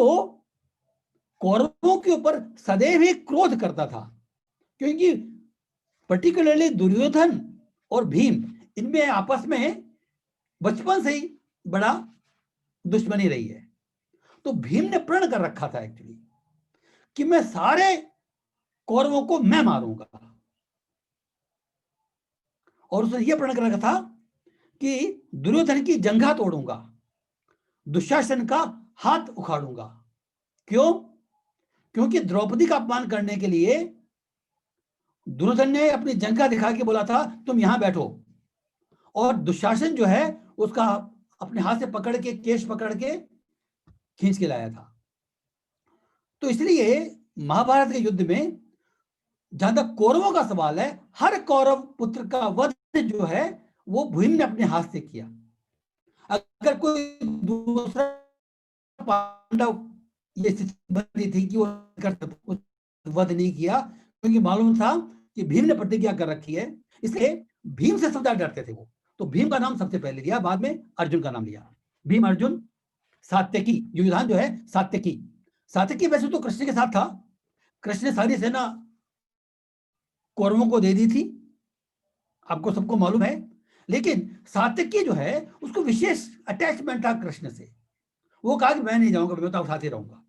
कौरवों के ऊपर सदैव ही क्रोध करता था, क्योंकि पर्टिकुलरली दुर्योधन और भीम, इनमें आपस में बचपन से ही बड़ा दुश्मनी रही है। तो भीम ने प्रण कर रखा था एक्चुअली कि मैं सारे कौरवों को मैं मारूंगा, और उसने यह प्रण कर रखा था कि दुर्योधन की जंघा तोड़ूंगा, दुशासन का हाथ उखाड़ूंगा। क्यों? क्योंकि द्रौपदी का अपमान करने के लिए दुर्योधन ने अपनी जंघा दिखा के बोला था तुम यहां बैठो, और दुशासन जो है उसका अपने हाथ से पकड़ के, केश पकड़ के खींच के लाया था। तो इसलिए महाभारत के युद्ध में जहां तक कौरवों का सवाल है, हर कौरव पुत्र का वध जो है वो भीम ने अपने हाथ से किया। अगर कोई दूसरा पांडव ये स्थिति बनी थी कि वो वध नहीं किया, क्योंकि मालूम था कि भीम ने प्रतिज्ञा कर रखी है, इसलिए भीम से सबसे डरते थे वो। तो भीम का नाम सबसे पहले लिया, बाद में अर्जुन का नाम लिया। भीम अर्जुन सात्यकी, युधान जो है सात्यकी। सात्यकी वैसे तो कृष्ण के साथ था, कृष्ण ने सारी सेना कौरवों को दे दी थी, आपको सबको मालूम है। लेकिन सात्यकी जो है उसको विशेष अटैचमेंट था कृष्ण से। वो कहा कि मैं नहीं जाऊंगा, मैं तो उठाते रहूंगा।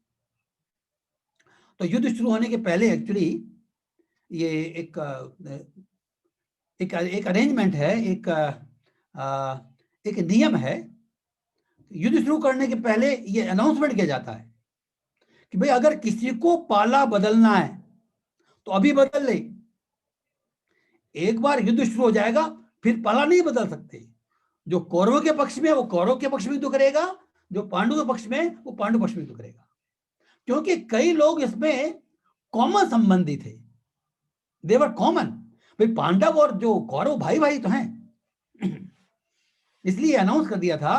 तो युद्ध शुरू होने के पहले एक्चुअली ये एक अरेंजमेंट है, एक नियम है। युद्ध शुरू करने के पहले ये अनाउंसमेंट किया जाता है कि भाई अगर किसी को पाला बदलना है तो अभी बदल ले, एक बार युद्ध शुरू हो जाएगा फिर पाला नहीं बदल सकते। जो कौरवों के पक्ष में वो कौरव के पक्ष में युद्ध करेगा, जो पांडु के पक्ष में वो पांडु पक्ष में युद्ध करेगा, क्योंकि कई लोग इसमें कॉमन संबंधी थे, देवर कॉमन। भाई पांडव और जो कौरव भाई भाई तो हैं। इसलिए अनाउंस कर दिया था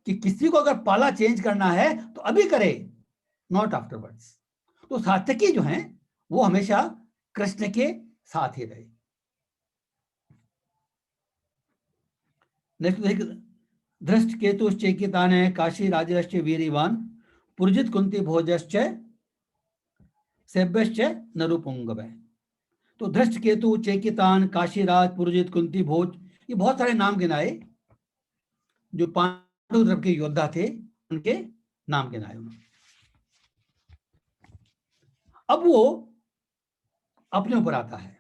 कि किसी को अगर पाला चेंज करना है तो अभी करे, नॉट आफ्टरवर्ड्स। तो सात्यकी जो हैं वो हमेशा कृष्ण के साथ ही रहे। नेक्स्ट, धृष्ट केतुश्चेकितान काशी राजश्च वीरिवान पुरजित कुंती भोजश्च सेव्यश्च नरुपुंगव। तो धृष्ट केतु, चेकितान, काशीराज, पुरजित, कुंती भोज, ये बहुत सारे नाम गिनाए जो पांडव तरफ के योद्धा थे, उनके नाम गिनाए उन्होंने। अब वो अपने ऊपर आता है।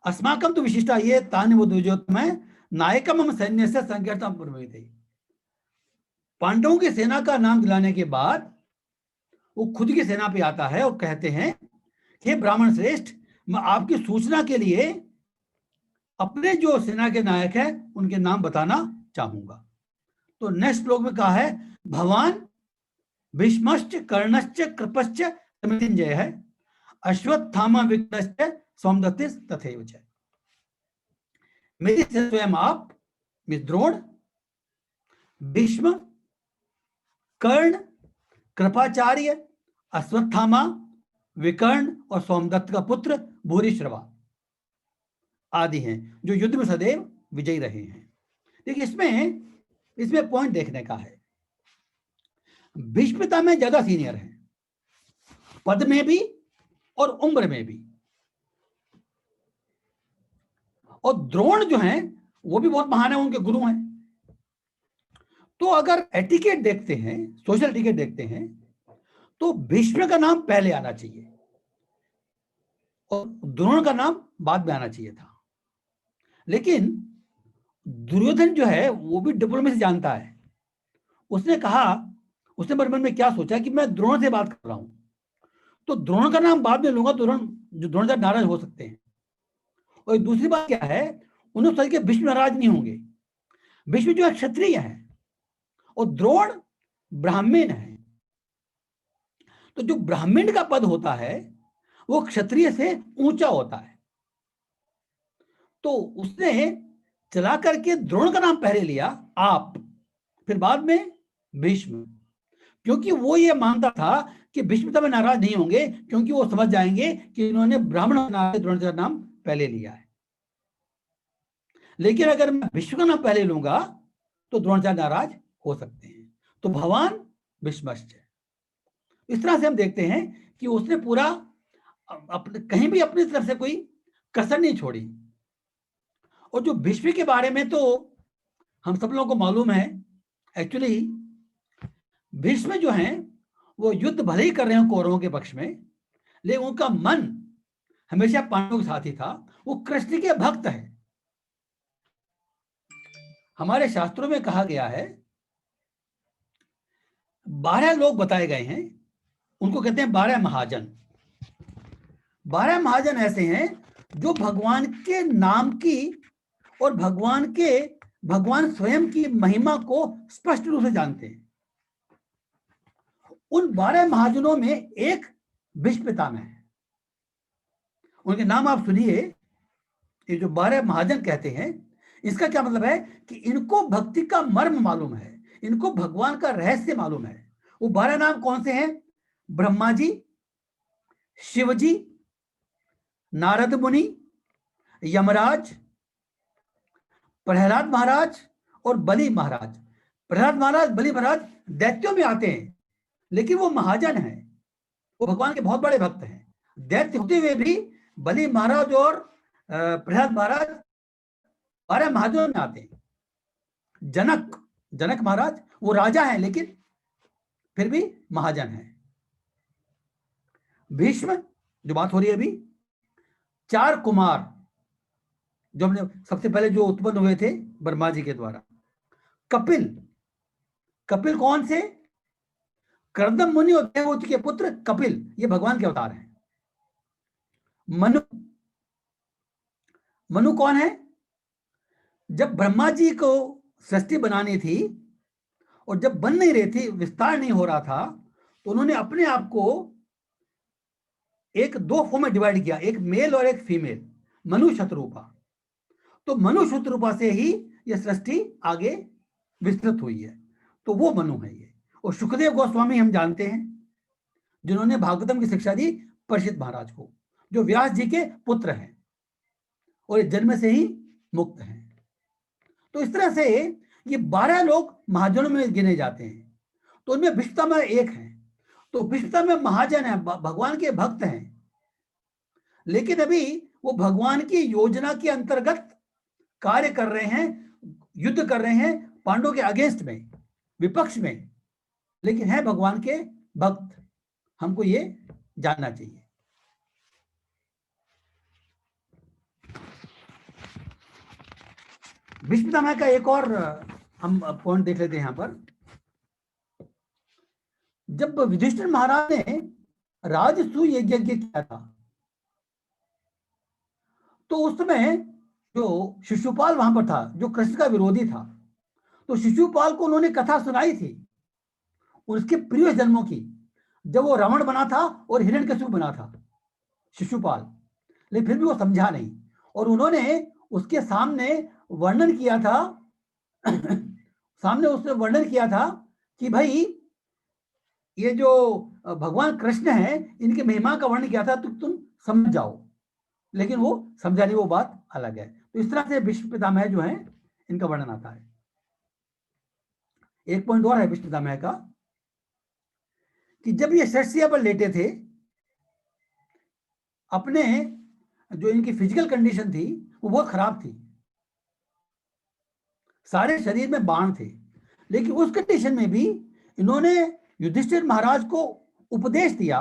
अस्माकम तो विशिष्टा ये तानि वो द्विजोत्तमः नायकम हम सैन्य से संकीर्तन प्रवृत्ति। पांडवों की सेना का नाम दिलाने के बाद वो खुद की सेना पे आता है और कहते हैं हे ब्राह्मण श्रेष्ठ, मैं आपकी सूचना के लिए अपने जो सेना के नायक है उनके नाम बताना चाहूंगा। तो नेक्स्ट श्लोक में कहा है भगवान भीष्मश्च कर्णश्च कृपश्च समितिंजय है, अश्वत्थामा विक्रश्च सौमदत्तिस् तथैव च। मेरी स्वयं आप द्रोण, भीष्म, कर्ण, कृपाचार्य, अश्वत्थामा, विकर्ण और सोमदत्त का पुत्र भूरिश्रवा आदि हैं जो युद्ध में सदैव विजयी रहे हैं। देखिए इसमें पॉइंट देखने का है, भीष्मता में ज्यादा सीनियर है, पद में भी और उम्र में भी। और द्रोण जो हैं वो भी बहुत महान है, उनके गुरु हैं। तो अगर एटिकेट देखते हैं, सोशल एटिकेट देखते हैं, तो भीष्म का नाम पहले आना चाहिए और द्रोण का नाम बाद में आना चाहिए था। लेकिन दुर्योधन जो है वो भी डिप्लोमेसी जानता है। उसने कहा, उसने मन में क्या सोचा कि मैं द्रोण से बात कर रहा हूं, तो द्रोण का नाम बाद में लूंगा, द्रोणाचार्य नाराज हो सकते हैं। और दूसरी बात क्या है, उन्होंने सोचा कि भीष्म नाराज नहीं होंगे। भीष्म जो है क्षत्रिय है और द्रोण ब्राह्मण है। तो जो ब्राह्मण का पद होता है वो क्षत्रिय से ऊंचा होता है। तो उसने चला करके द्रोण का नाम पहले लिया आप, फिर बाद में भीष्म, क्योंकि वो ये मानता था कि भीष्म में नाराज नहीं होंगे, क्योंकि वो समझ जाएंगे कि इन्होंने ब्राह्मण द्रोणाचार्य का नाम पहले लिया है। लेकिन अगर मैं भीष्म का नाम पहले लूंगा तो द्रोणाचार्य नाराज हो सकते हैं। तो भगवान भीष्मश्च, इस तरह से हम देखते हैं कि उसने पूरा अपने कहीं भी अपनी तरफ से कोई कसर नहीं छोड़ी। और जो भीष्म के बारे में तो हम सब लोगों को मालूम है, एक्चुअली भीष्म जो हैं वो युद्ध भले ही कर रहे हो कौरवों के पक्ष में, लेकिन उनका मन हमेशा पांडवों के साथ ही था। वो कृष्ण के भक्त है। हमारे शास्त्रों में कहा गया है 12 लोग बताए गए हैं, उनको कहते हैं 12 महाजन। 12 महाजन ऐसे हैं जो भगवान के नाम की और भगवान स्वयं की महिमा को स्पष्ट रूप से जानते हैं। उन 12 महाजनों में एक भीष्म पितामह है। उनके नाम आप सुनिए। ये जो 12 महाजन कहते हैं, इसका क्या मतलब है कि इनको भक्ति का मर्म मालूम है, इनको भगवान का रहस्य मालूम है। वो 12 नाम कौन से हैं? ब्रह्मा जी, शिव जी, नारद मुनि, यमराज, प्रहलाद महाराज और बलि महाराज। प्रहलाद महाराज, बलि महाराज दैत्यों में आते हैं, लेकिन वो महाजन हैं, वो भगवान के बहुत बड़े भक्त हैं। दैत्य होते हुए भी बलि महाराज और प्रहलाद महाराज 12 महाजनों में आते हैं। जनक महाराज वो राजा हैं, लेकिन फिर भी महाजन हैं। भीष्म जो बात हो रही है अभी, 4 कुमार जो हमने सबसे पहले जो उत्पन्न हुए थे ब्रह्मा जी के द्वारा। कपिल कौन से? कर्दम मुनि और देवहूति के पुत्र कपिल, ये भगवान के अवतार हैं। मनु कौन है? जब ब्रह्मा जी को सृष्टि बनानी थी और जब बन नहीं रही थी, विस्तार नहीं हो रहा था, तो उन्होंने अपने आप को एक 2 फॉर्म में डिवाइड किया, एक मेल और एक फीमेल, मनु शतरूपा। तो मनु शतरूपा से ही यह सृष्टि आगे विस्तृत हुई है। तो वो मनु है ये। और सुखदेव गोस्वामी हम जानते हैं, जिन्होंने भागवतम की शिक्षा दी परीक्षित महाराज को, जो व्यास जी के पुत्र हैं और जन्म से ही मुक्त हैं। तो इस तरह से ये 12 लोग महाजनों में गिने जाते हैं। तो उनमें भीष्म पितामह एक हैं। तो भीष्म पितामह महाजन है, भगवान के भक्त हैं, लेकिन अभी वो भगवान की योजना के अंतर्गत कार्य कर रहे हैं, युद्ध कर रहे हैं पांडवों के अगेंस्ट में, विपक्ष में, लेकिन है भगवान के भक्त। हमको ये जानना चाहिए। भीष्म पितामह का एक और हम पॉइंट देख लेते हैं यहां पर। जब युधिष्ठिर महाराज ने राजसूय यज्ञ किया था, तो उस समय जो शिशुपाल वहां पर था, जो कृष्ण का विरोधी था, तो शिशुपाल को उन्होंने कथा सुनाई थी उसके प्रिय जन्मों की, जब वो रावण बना था और हिरण्यकशिपु बना था शिशुपाल, लेकिन फिर भी वो समझा नहीं। और उन्होंने उसके सामने वर्णन किया था उसने वर्णन किया था कि भाई ये जो भगवान कृष्ण है, इनकी महिमा का वर्णन किया था, तो तुम समझ जाओ, लेकिन वो समझा नहीं, वो बात अलग है। तो इस तरह से भीष्म पितामह जो है, इनका वर्णन आता है। एक पॉइंट और है भीष्म पितामह का, कि जब ये शस्त्रिया पर लेटे थे, अपने जो इनकी फिजिकल कंडीशन थी वो बहुत खराब थी, सारे शरीर में बाण थे, लेकिन उस कंडीशन में भी इन्होंने युधिष्ठिर महाराज को उपदेश दिया,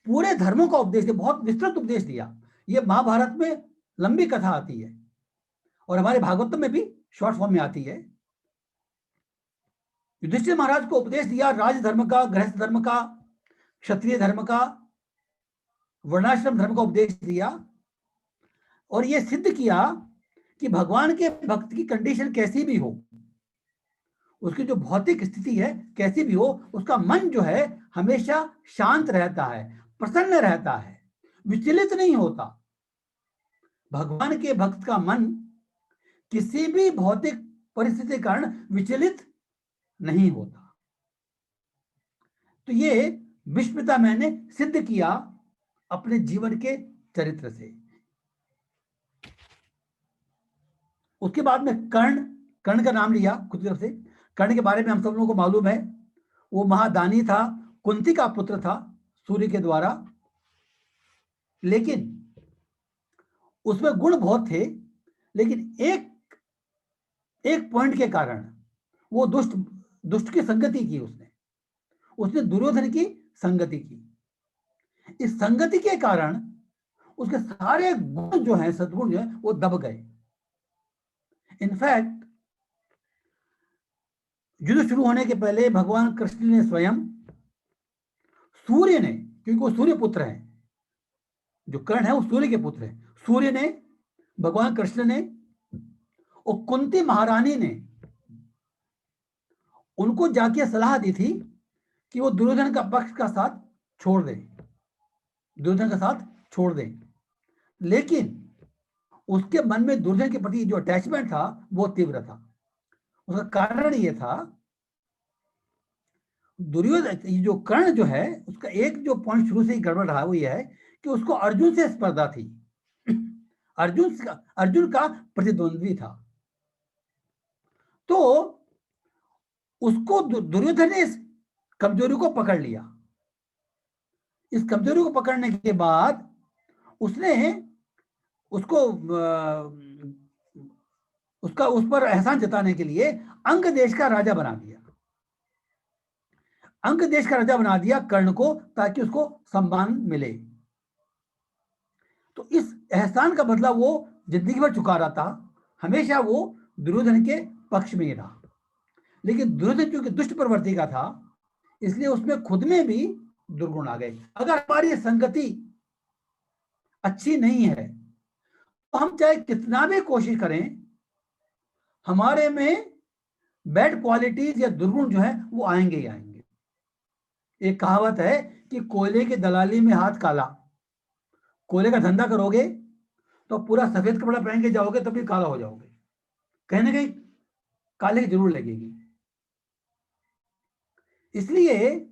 पूरे धर्मों का उपदेश दिया, बहुत विस्तृत उपदेश दिया। ये महाभारत में लंबी कथा आती है और हमारे भागवतम में भी शॉर्ट फॉर्म में आती है। युधिष्ठिर महाराज को उपदेश दिया राज धर्म का, गृहस्थ धर्म का, क्षत्रिय धर्म का, वर्णाश्रम धर्म का उपदेश दिया, और यह सिद्ध किया कि भगवान के भक्त की कंडीशन कैसी भी हो, उसकी जो भौतिक स्थिति है कैसी भी हो, उसका मन जो है हमेशा शांत रहता है, प्रसन्न रहता है, विचलित नहीं होता। भगवान के भक्त का मन किसी भी भौतिक परिस्थिति के कारण विचलित नहीं होता। तो ये भीष्म पितामह ने सिद्ध किया अपने जीवन के चरित्र से। उसके बाद में कर्ण का नाम लिया खुद की तरफ से। कर्ण के बारे में हम सब लोगों को मालूम है, वो महादानी था, कुंती का पुत्र था सूर्य के द्वारा, लेकिन उसमें गुण बहुत थे, लेकिन एक पॉइंट के कारण वो दुष्ट की संगति की। उसने दुर्योधन की संगति की। इस संगति के कारण उसके सारे गुण जो हैं, सद्गुण जो है, वो दब गए। इनफैक्ट युद्ध शुरू होने के पहले भगवान कृष्ण ने स्वयं सूर्य ने, क्योंकि वो सूर्य पुत्र है, जो कर्ण है वो सूर्य के पुत्र है, सूर्य ने, भगवान कृष्ण ने और कुंती महारानी ने उनको जाके सलाह दी थी कि वो दुर्योधन का पक्ष का साथ छोड़ दें, दुर्योधन का साथ छोड़ दें। लेकिन उसके मन में दुर्योधन के प्रति जो अटैचमेंट था वो तीव्र था। उसका कारण ये था, दुर्योधन जो कर्ण जो है, उसका एक जो पॉइंट शुरू से ही गड़बड़ रहा वो ये है कि उसको अर्जुन से स्पर्धा थी। अर्जुन का प्रतिद्वंद्वी था। तो उसको दुर्योधन ने इस कमजोरी को पकड़ लिया। इस कमजोरी को पकड़ने के बाद उसने उसको उसका उस पर एहसान जताने के लिए अंग देश का राजा बना दिया। अंग देश का राजा बना दिया कर्ण को, ताकि उसको सम्मान मिले। तो इस एहसान का बदला वो जिंदगी भर चुका रहा था। हमेशा वो दुर्योधन के पक्ष में ही रहा। लेकिन दुर्योधन क्योंकि दुष्ट प्रवृत्ति का था, इसलिए उसमें खुद में भी दुर्गुण आ गए। अगर हमारी संगति अच्छी नहीं है तो हम चाहे कितना भी कोशिश करें, हमारे में बैड क्वालिटीज या दुर्गुण जो है वो आएंगे ही आएंगे। एक कहावत है कि कोयले की दलाली में हाथ काला। कोयले का धंधा करोगे तो पूरा सफेद कपड़ा पहन के जाओगे तब भी काला हो जाओगे, कहीं ना कहीं काले की जरूर लगेगी। इसलिए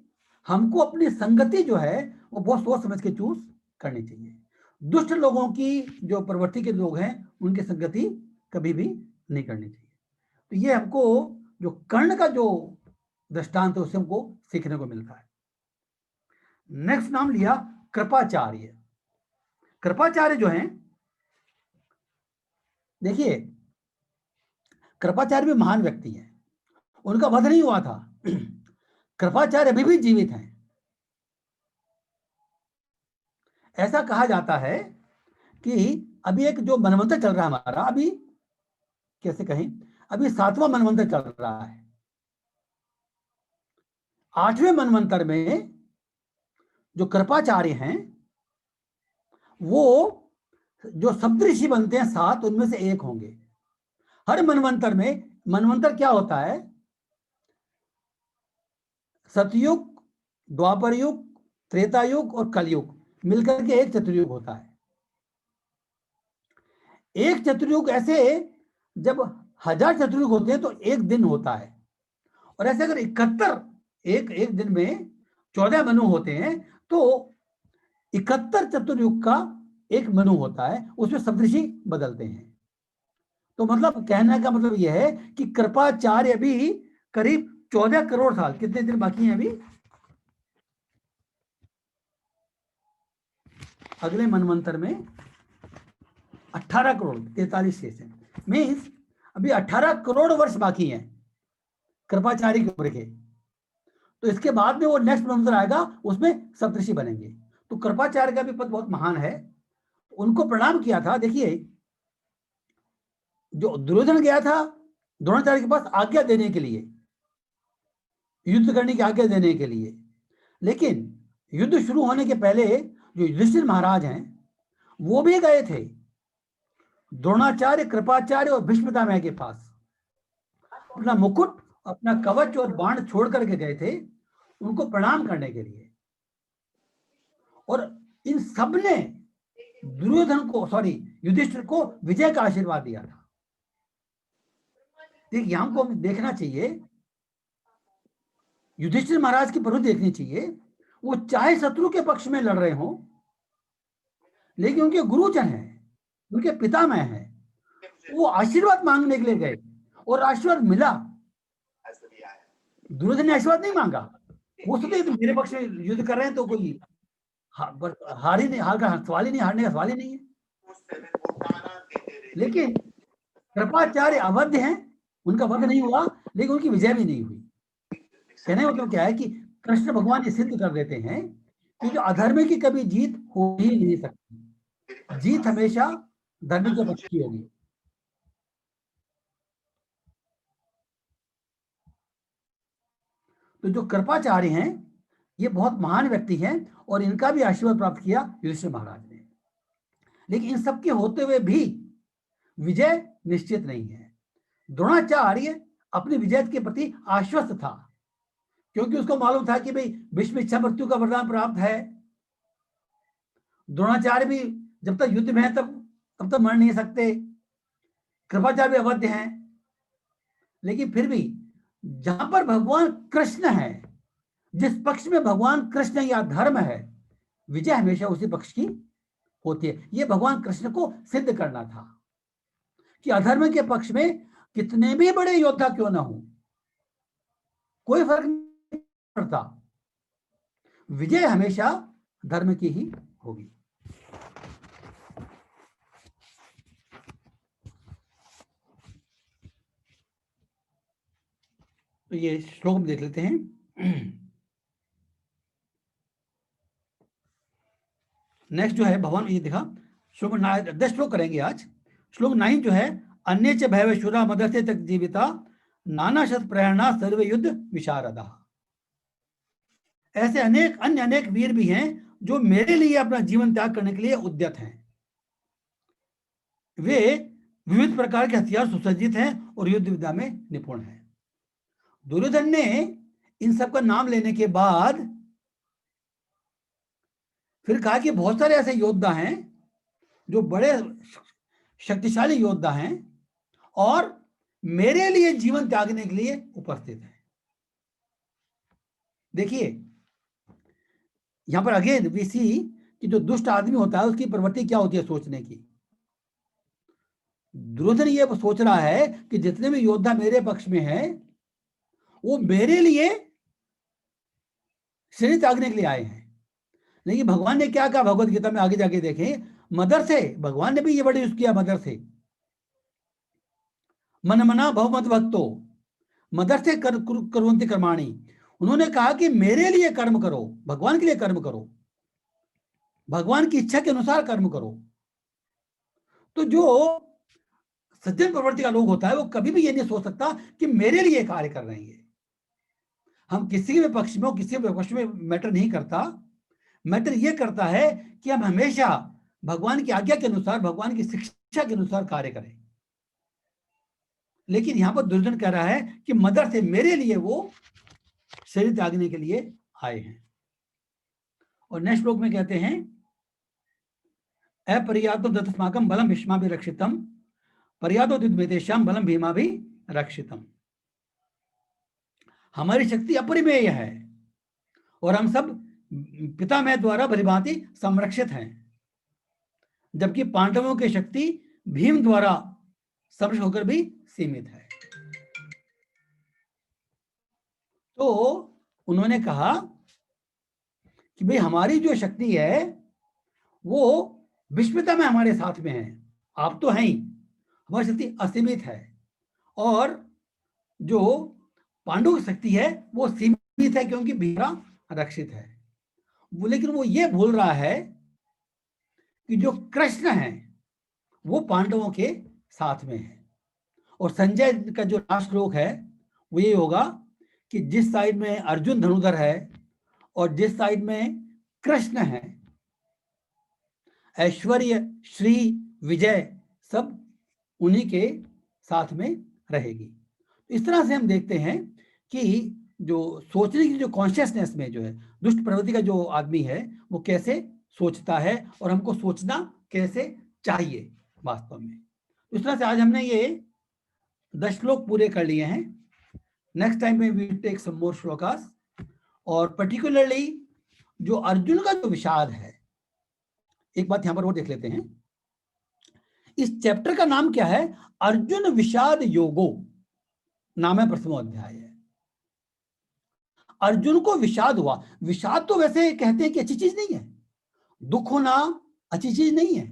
हमको अपनी संगति जो है वो बहुत सोच समझ के चूज करनी चाहिए। दुष्ट लोगों की जो प्रवृत्ति के लोग हैं उनकी संगति कभी भी नहीं करनी चाहिए। तो ये हमको जो कर्ण का जो दृष्टांत है उससे हमको सीखने को मिलता है। नेक्स्ट नाम लिया कृपाचार्य। कृपाचार्य जो हैं, देखिए कृपाचार्य भी महान व्यक्ति हैं, उनका वध नहीं हुआ था। कृपाचार्य अभी भी जीवित हैं। ऐसा कहा जाता है कि अभी एक जो मनवंतर चल रहा है हमारा, अभी कैसे कहें, अभी 7वां मनवंतर चल रहा है। 8वें मनवंतर में जो कृपाचार्य हैं वो जो सप्तऋषि बनते हैं 7, उनमें से एक होंगे। हर मनवंतर में, मनवंतर क्या होता है, सतयुग, द्वापर युग, त्रेता युग और कलयुग मिलकर के एक चतुर्युग होता है। एक चतुर्युग ऐसे जब 1000 चतुर्युग होते हैं तो एक दिन होता है। और ऐसे अगर 71 एक दिन में 14 मनु होते हैं तो 71 चतुर्युग का एक मनु होता है, उसमें सप्तऋषि बदलते हैं। तो मतलब कहने का मतलब यह है कि कृपाचार्य अभी करीब 14 करोड़ साल, कितने दिन बाकी हैं अभी, अगले मनवंतर में 18 करोड़ 43 शेष हैं। मीन्स अभी 18 करोड़ वर्ष बाकी हैं कृपाचार्य की उम्र के। तो इसके बाद में वो नेक्स्ट मनवंतर आएगा, उसमें सप्तऋषि बनेंगे। तो कृपाचार्य का भी पद बहुत महान है, उनको प्रणाम किया था। देखिए जो दुर्योधन गया था द्रोणाचार्य के पास आज्ञा देने के लिए, युद्ध करने की आज्ञा देने के लिए, लेकिन युद्ध शुरू होने के पहले जो युधिष्ठिर महाराज हैं वो भी गए थे द्रोणाचार्य, कृपाचार्य और भीष्म पितामह के पास। अपना मुकुट, अपना कवच और बाण छोड़ करके गए थे उनको प्रणाम करने के लिए। और इन सब ने दुर्योधन को, सॉरी युधिष्ठिर को विजय का आशीर्वाद दिया था। देखिए हमको देखना चाहिए, युधिष्ठिर महाराज की प्रवृत्ति देखनी चाहिए। वो चाहे शत्रु के पक्ष में लड़ रहे हों, लेकिन उनके गुरुजन हैं, उनके पितामह हैं, वो आशीर्वाद मांगने के लिए गए और आशीर्वाद मिला। दुर्योधन ने आशीर्वाद नहीं मांगा, हो सकता है तो मेरे पक्ष में युद्ध कर रहे हैं तो कोई हार ही नहीं, हार का सवाल ही नहीं, हारने का सवाल ही नहीं है। लेकिन कृपाचार्य अवध हैं, उनका वध नहीं हुआ लेकिन उनकी विजय भी नहीं हुई। कहने का मतलब क्या है कि कृष्ण भगवान ये सिद्ध कर देते हैं कि जो अधर्म की कभी जीत हो ही नहीं सकती, जीत हमेशा धर्म के पक्ष की होगी। तो जो कृपाचार्य हैं ये बहुत महान व्यक्ति हैं और इनका भी आशीर्वाद प्राप्त किया युधिष्ठिर महाराज ने। लेकिन इन सब के होते हुए भी विजय निश्चित नहीं है। द्रोणाचार्य अपनी विजय के प्रति आश्वस्त था, क्योंकि उसको मालूम था कि भाई भीष्म इच्छा मृत्यु का वरदान प्राप्त है। द्रोणाचार्य भी जब तक युद्ध में है तब तक मर नहीं सकते। कृपाचार्य भी अवध्य हैं, लेकिन फिर भी जहां पर भगवान कृष्ण है, जिस पक्ष में भगवान कृष्ण या धर्म है, विजय हमेशा उसी पक्ष की होती है। यह भगवान कृष्ण को सिद्ध करना था कि अधर्म के पक्ष में कितने भी बड़े योद्धा क्यों ना हो, कोई फर्क नहीं पड़ता, विजय हमेशा धर्म की ही होगी। तो ये श्लोक हम देख लेते हैं। नेक्स्ट जो है भगवान ये देखा श्लोक 10 श्लोक करेंगे आज। श्लोक 9 जो है, अन्य च भैवशुरा मदर्थे तक जीविता नाना शत प्रेरणा सर्व युद्ध विशारदा। ऐसे अनेक वीर भी हैं जो मेरे लिए अपना जीवन त्याग करने के लिए उद्यत हैं। वे विविध प्रकार के हथियार सुसज्जित हैं और युद्ध विद्या में निपुण हैं। दुर्योधन ने इन सब का नाम लेने के बाद फिर कहा कि बहुत सारे ऐसे योद्धा हैं जो बड़े शक्तिशाली योद्धा हैं और मेरे लिए जीवन त्यागने के लिए उपस्थित हैं। देखिए यहां पर अगेन वी सी कि जो दुष्ट आदमी होता है उसकी प्रवृत्ति क्या होती है सोचने की। दुर्योधन ये सोच रहा है कि जितने भी योद्धा मेरे पक्ष में हैं वो मेरे लिए शरीर त्यागने के लिए आए हैं। लेकिन भगवान ने क्या कहा भगवत गीता में, आगे जाके देखें, मदर से भगवान ने भी ये वर्ड यूज किया, मदर से मन मना भव मत भक्तो मदर से करुवंती कर्माणी। उन्होंने कहा कि मेरे लिए कर्म करो, भगवान के लिए कर्म करो, भगवान की इच्छा के अनुसार कर्म करो। तो जो सज्जन प्रवृत्ति का लोग होता है वो कभी भी ये नहीं सोच सकता कि मेरे लिए कार्य कर रहे हैं। हम किसी के पक्ष में किसी के पक्ष में मैटर नहीं करता, मैटर ये करता है कि हम हमेशा भगवान की आज्ञा के अनुसार, भगवान की शिक्षा के अनुसार कार्य करें। लेकिन यहां पर दुर्योधन कह रहा है कि मदर से मेरे लिए वो शरीर त्यागने के लिए आए हैं। और नेक्स्ट श्लोक में कहते हैं, अपर्यादो दत्तस्माकं बलम भीष्माभि रक्षितम पर्यादो दिग्मेतेषां बलम भीमा भी रक्षितम। हमारी शक्ति अपरिमेय है और हम सब पितामह द्वारा भलीभांति संरक्षित हैं, जबकि पांडवों की शक्ति भीम द्वारा संरक्षित होकर भी सीमित है। तो उन्होंने कहा कि भाई हमारी जो शक्ति है वो विश्वता में हमारे साथ में है, आप तो हैं ही, हमारी शक्ति असीमित है, और जो पांडव की शक्ति है वो सीमित है क्योंकि भीम रक्षित है। वो लेकिन वो ये भूल रहा है कि जो कृष्ण है वो पांडवों के साथ में है। और संजय का जो लास्ट श्लोक है वो ये होगा कि जिस साइड में अर्जुन धनुधर है और जिस साइड में कृष्ण है, ऐश्वर्य श्री विजय सब उन्हीं के साथ में रहेगी। इस तरह से हम देखते हैं कि जो सोचने की जो कॉन्शियसनेस में जो है दुष्ट प्रवृत्ति का जो आदमी है वो कैसे सोचता है और हमको सोचना कैसे चाहिए वास्तव में। इस तरह से आज हमने ये 10 श्लोक पूरे कर लिए हैं। नेक्स्ट टाइम में वी टेक सम मोर श्लोकास। और पर्टिकुलरली जो अर्जुन का जो विषाद है, एक बात यहां पर वो देख लेते हैं। इस चैप्टर का नाम क्या है? अर्जुन विषाद योगो नाम है, प्रथम अध्याय है। अर्जुन को विषाद हुआ। विषाद तो वैसे कहते हैं कि अच्छी चीज नहीं है, दुख होना अच्छी चीज नहीं है,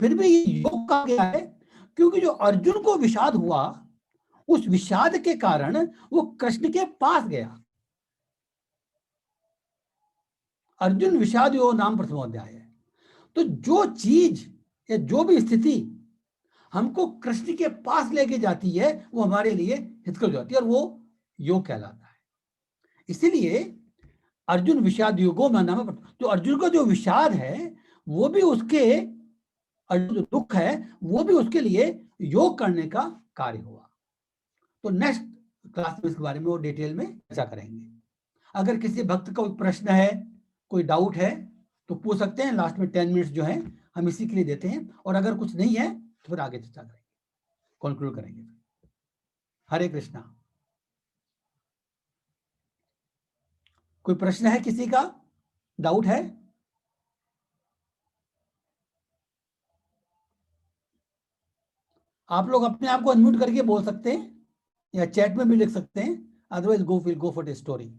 फिर भी ये योग कहा गया है क्योंकि जो अर्जुन को विषाद हुआ, उस विषाद के कारण वो कृष्ण के पास गया। अर्जुन विषाद योग नाम प्रथमोध्याय है। तो जो चीज या जो भी स्थिति हमको कृष्ण के पास लेके जाती है वो हमारे लिए हितकर हो जाती है और वो योग कहलाता है। इसीलिए अर्जुन विषाद योगो में नाम। तो अर्जुन का जो विषाद है वो भी उसके, अर्जुन जो दुख है वो भी उसके लिए योग करने का कार्य हुआ। तो नेक्स्ट क्लास में इसके बारे में वो डिटेल में चर्चा करेंगे। अगर किसी भक्त का कोई प्रश्न है, कोई डाउट है तो पूछ सकते हैं। लास्ट में 10 मिनट्स जो है हम इसी के लिए देते हैं, और अगर कुछ नहीं है तो फिर आगे चर्चा करेंगे, कंक्लूड करेंगे। हरे कृष्णा। कोई प्रश्न है किसी का, डाउट है? आप लोग अपने आप को अनम्यूट करके बोल सकते हैं या चैट में भी लिख सकते हैं, otherwise go for the story.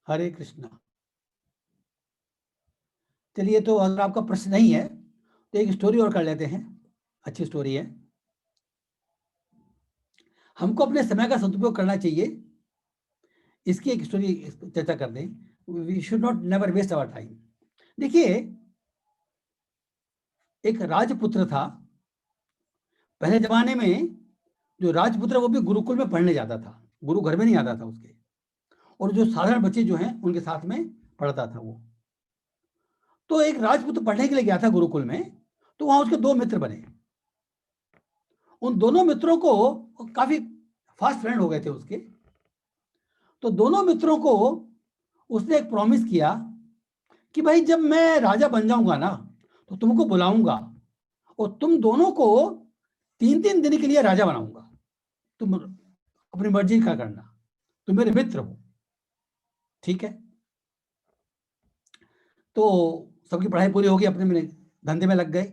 Hare Krishna. चलिए, तो अगर आपका प्रश्न नहीं है तो एक स्टोरी और कर लेते हैं, अच्छी स्टोरी है। हमको अपने समय का सदुपयोग करना चाहिए, इसकी एक स्टोरी चर्चा कर दें। We should not never waste our time. देखिए, एक राजपुत्र था। पहले जमाने में जो राजपुत्र वो भी गुरुकुल में पढ़ने जाता था, गुरु घर में नहीं आता था उसके, और जो साधारण बच्चे जो हैं उनके साथ में पढ़ता था वो। तो एक राजपुत्र पढ़ने के लिए गया था गुरुकुल में, तो वहां उसके 2 मित्र बने। उन दोनों मित्रों को, काफी फास्ट फ्रेंड हो गए थे उसके, तो दोनों मित्रों को उसने एक प्रॉमिस किया कि भाई जब मैं राजा बन जाऊंगा ना तो तुमको बुलाऊंगा और तुम दोनों को 3-3 दिन के लिए राजा बनाऊंगा, तुम अपनी मर्जी का करना, तुम मेरे मित्र हो, ठीक है। तो सबकी पढ़ाई पूरी होगी, अपने में धंधे में लग गए।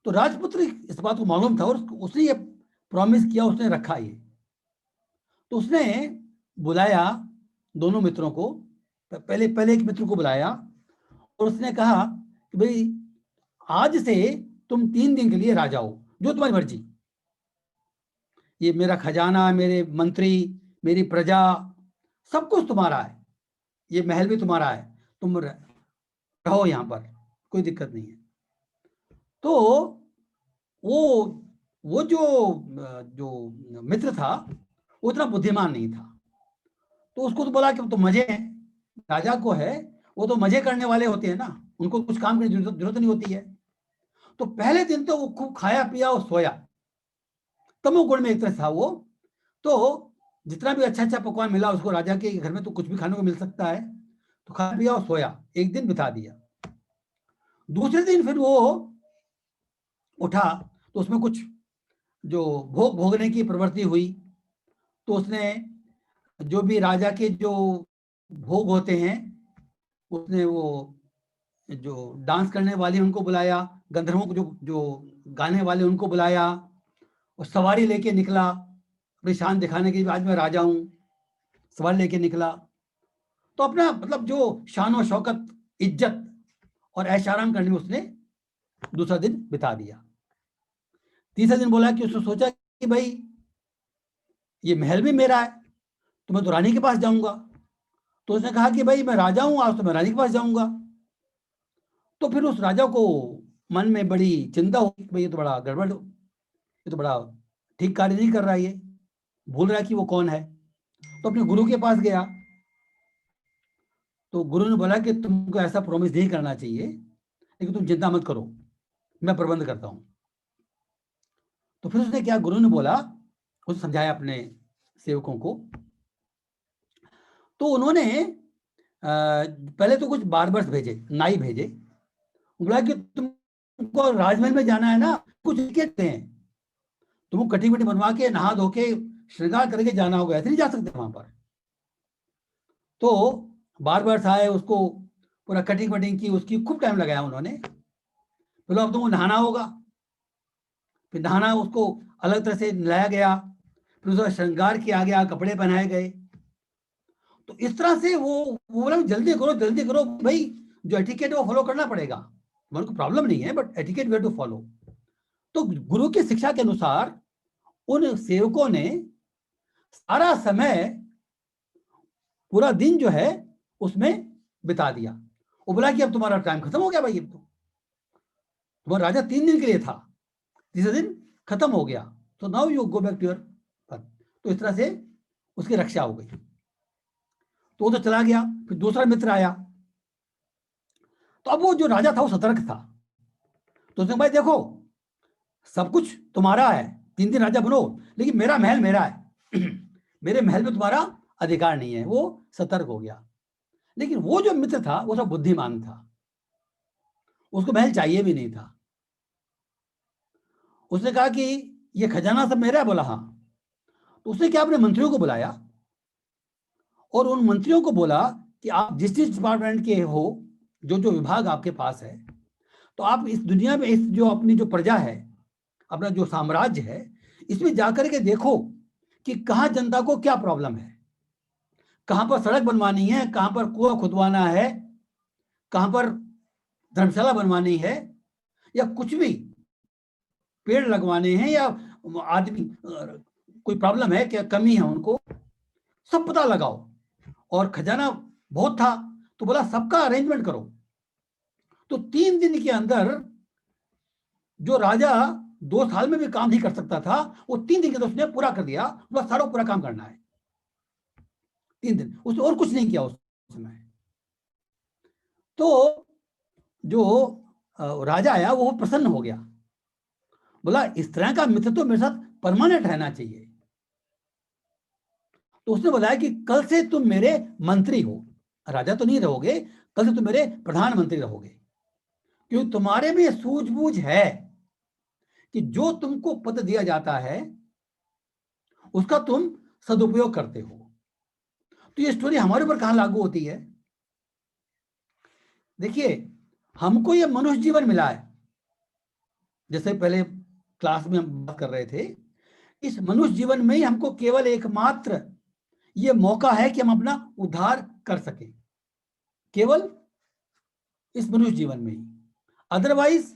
तो राजपुत्र इस बात को मालूम था और उसने ये प्रॉमिस किया, उसने रखा ये। तो उसने बुलाया दोनों मित्रों को, पहले एक मित्र को बुलाया और उसने कहा कि भाई आज से तुम 3 दिन के लिए राजा हो, जो तुम्हारी मर्जी, ये मेरा खजाना, मेरे मंत्री, मेरी प्रजा, सब कुछ तुम्हारा है, ये महल भी तुम्हारा है, तुम रहो यहाँ पर, कोई दिक्कत नहीं है। तो वो जो मित्र था वो इतना बुद्धिमान नहीं था, तो उसको तो बोला कि तो मजे हैं, राजा को है, वो तो मजे करने वाले होते हैं ना, उनको कुछ काम की जरूरत नहीं होती है। तो पहले दिन तो वो खूब खाया पिया और सोया, तमोगुण में एक तरह था वो। तो जितना भी अच्छा अच्छा पकवान मिला उसको, राजा के घर में तो कुछ भी खाने को मिल सकता है, तो खाया पिया और सोया, एक दिन बिता दिया। दूसरे दिन फिर वो उठा तो उसमें कुछ जो भोगने की प्रवृत्ति हुई, तो उसने जो भी राजा के जो भोग होते हैं, उसने वो जो डांस करने वाले उनको बुलाया, गंधर्वों को जो गाने वाले उनको बुलाया, और सवारी लेके निकला अपनी शान दिखाने के लिए, आज मैं राजा हूं, सवारी लेके निकला। तो अपना मतलब जो शान और शौकत, इज्जत और ऐश आराम करने में उसने दूसरा दिन बिता दिया। तीसरा दिन बोला कि उसने सोचा कि भाई ये महल भी मेरा है, तो मैं तो रानी के पास जाऊंगा। तो उसने कहा कि भाई मैं राजा हूं, आज तो मैं रानी के पास जाऊंगा। तो फिर उस राजा को मन में बड़ी चिंता हुई कि भाई ये तो बड़ा गड़बड़, ये तो बड़ा ठीक कार्य नहीं कर रहा है, ये भूल रहा है कि वो कौन है। तो अपने गुरु के पास गया, तो गुरु ने बोला कि तुमको ऐसा प्रॉमिस नहीं करना चाहिए, लेकिन तुम चिंता मत करो, मैं प्रबंध करता हूं। तो फिर उसने क्या, गुरु ने बोला, उसने समझाया अपने सेवकों को। तो उन्होंने पहले तो कुछ बार्बर्स भेजे, नाई भेजे, बोला कि तुमको राजमहल में जाना है ना, कुछ टिकट हैं, तुमको कटिंग वटिंग बनवा के, नहा धो के, श्रृंगार करके जाना होगा, ऐसे नहीं जा सकते वहां पर। तो बार बार आए, उसको पूरा कटिंग वटिंग की, उसकी खूब टाइम लगाया उन्होंने। फिर अब तुमको नहाना होगा, फिर नहाना, उसको अलग तरह से नलाया गया, फिर उसका श्रृंगार किया गया, कपड़े पहनाए गए। तो इस तरह से वो बोला जल्दी करो भाई, जो एटिकेट है वो फॉलो करना पड़ेगा, उनको प्रॉब्लम नहीं है, but etiquette we have to follow. तो गुरु की शिक्षा के अनुसार उन सेवकों ने सारा समय, पूरा दिन जो है उसमें बिता दिया। वो बोला कि अब तुम्हारा टाइम खत्म हो गया भाई, अब तो तुम्हारा राजा 3 दिन के लिए था, तीसरे दिन खत्म हो गया, तो now you go back to your पद। तो इस तरह से उसकी रक्षा हो गई। तो वो तो चला गया, फिर दूसरा मित्र आया। तो अब वो जो राजा था वो सतर्क था, तो उसने भाई देखो, सब कुछ तुम्हारा है, 3 दिन राजा बनो, लेकिन मेरा महल मेरा है मेरे महल में तुम्हारा अधिकार नहीं है। वो सतर्क हो गया। लेकिन वो जो मित्र था वो सब बुद्धिमान था, उसको महल चाहिए भी नहीं था। उसने कहा कि ये खजाना सब मेरा है। बोला हाँ। तो उसने क्या, अपने मंत्रियों को बुलाया और उन मंत्रियों को बोला कि आप जिस जिस डिपार्टमेंट के हो, जो जो विभाग आपके पास है, तो आप इस दुनिया में, इस जो अपनी जो प्रजा है, अपना जो साम्राज्य है, इसमें जाकर के देखो कि कहाँ जनता को क्या प्रॉब्लम है, कहाँ पर सड़क बनवानी है, कहाँ पर कुआं खुदवाना है, कहाँ पर धर्मशाला बनवानी है, या कुछ भी पेड़ लगवाने हैं, या आदमी कोई प्रॉब्लम है क्या, कमी है उनको, सब पता लगाओ। और खजाना बहुत था, तो बोला सबका अरेंजमेंट करो। तो 3 दिन के अंदर जो राजा 2 साल में भी काम नहीं कर सकता था, वो 3 दिन के अंदर उसने पूरा कर दिया। बस सारा पूरा काम करना है 3 दिन, उसने और कुछ नहीं किया उस समय। तो जो राजा आया वो प्रसन्न हो गया, बोला इस तरह का मित्र तो मेरे साथ परमानेंट रहना चाहिए। तो उसने बताया कि कल से तुम मेरे मंत्री हो, राजा तो नहीं रहोगे, कल से तुम मेरे प्रधानमंत्री रहोगे, क्योंकि तुम्हारे में सूझबूझ है कि जो तुमको पद दिया जाता है उसका तुम सदुपयोग करते हो। तो ये स्टोरी हमारे ऊपर कहां लागू होती है? देखिए, हमको ये मनुष्य जीवन मिला है, जैसे पहले क्लास में हम बात कर रहे थे, इस मनुष्य जीवन में ही हमको केवल एकमात्र ये मौका है कि हम अपना उद्धार कर सकें, केवल इस मनुष्य जीवन में ही। अदरवाइज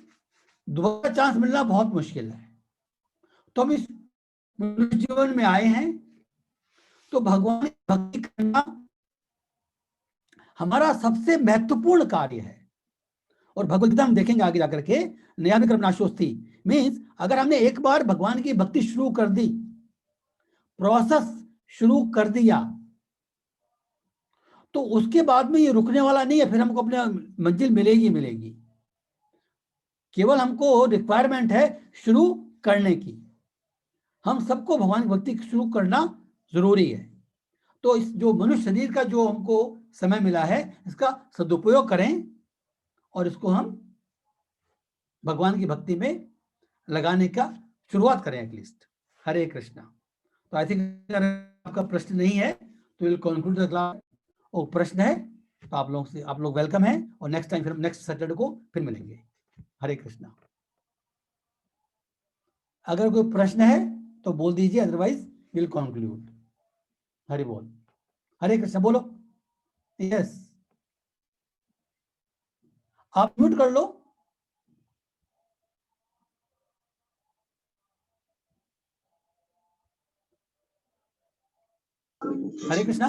दोबारा चांस मिलना बहुत मुश्किल है। तो हम इस मनुष्य जीवन में आए हैं, तो भगवान की भक्ति करना हमारा सबसे महत्वपूर्ण कार्य है। और भगवद गीता हम देखेंगे आगे जाकर के, नयामि कर्मणाशोस्ति मीन्स अगर हमने एक बार भगवान की भक्ति शुरू कर दी, प्रोसेस शुरू कर दिया, तो उसके बाद में ये रुकने वाला नहीं है, फिर हमको अपने मंजिल मिलेगी मिलेगी। केवल हमको रिक्वायरमेंट है शुरू करने की। हम सबको भगवान की भक्ति शुरू करना जरूरी है। तो इस जो मनुष्य शरीर का जो हमको समय मिला है, इसका सदुपयोग करें और इसको हम भगवान की भक्ति में लगाने का शुरुआत करें एटलीस्ट। हरे कृष्णा। तो आई थिंक अगर आपका प्रश्न नहीं है तो विल कंक्लूड द क्लास। और प्रश्न है तो आप लोग वेलकम हैं, और नेक्स्ट टाइम फिर नेक्स्ट सैटरडे को फिर मिलेंगे। हरे कृष्णा। अगर कोई प्रश्न है तो बोल दीजिए, अदरवाइज विल कंक्लूड। हरि बोल। हरे कृष्ण बोलो। यस, आप म्यूट कर लो। हरे कृष्णा।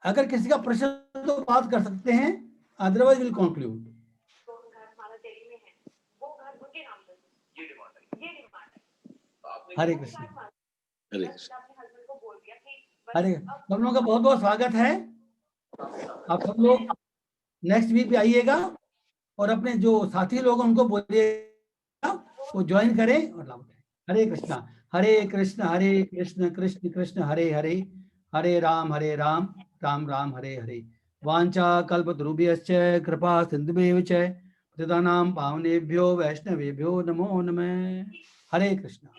अगर किसी का प्रश्न तो बात कर सकते हैं, अदरवाइज विल कंक्लूड। हरे कृष्ण। हरे कृष्ण। हरे, सब लोगों का बहुत बहुत स्वागत है। आप सब लोग नेक्स्ट वीक भी आइएगा, और अपने जो साथी लोग उनको बोलिएगा वो ज्वाइन करें और लाभ उठाएं। हरे कृष्णा। हरे कृष्ण कृष्ण कृष्ण हरे हरे, हरे राम राम राम हरे हरे। वांछा कल्पतरुभ्यश्च कृपा सिन्धुभ्येव च पतितानां पावनेभ्यो वैष्णवेभ्यो नमो नमः। हरे कृष्णा।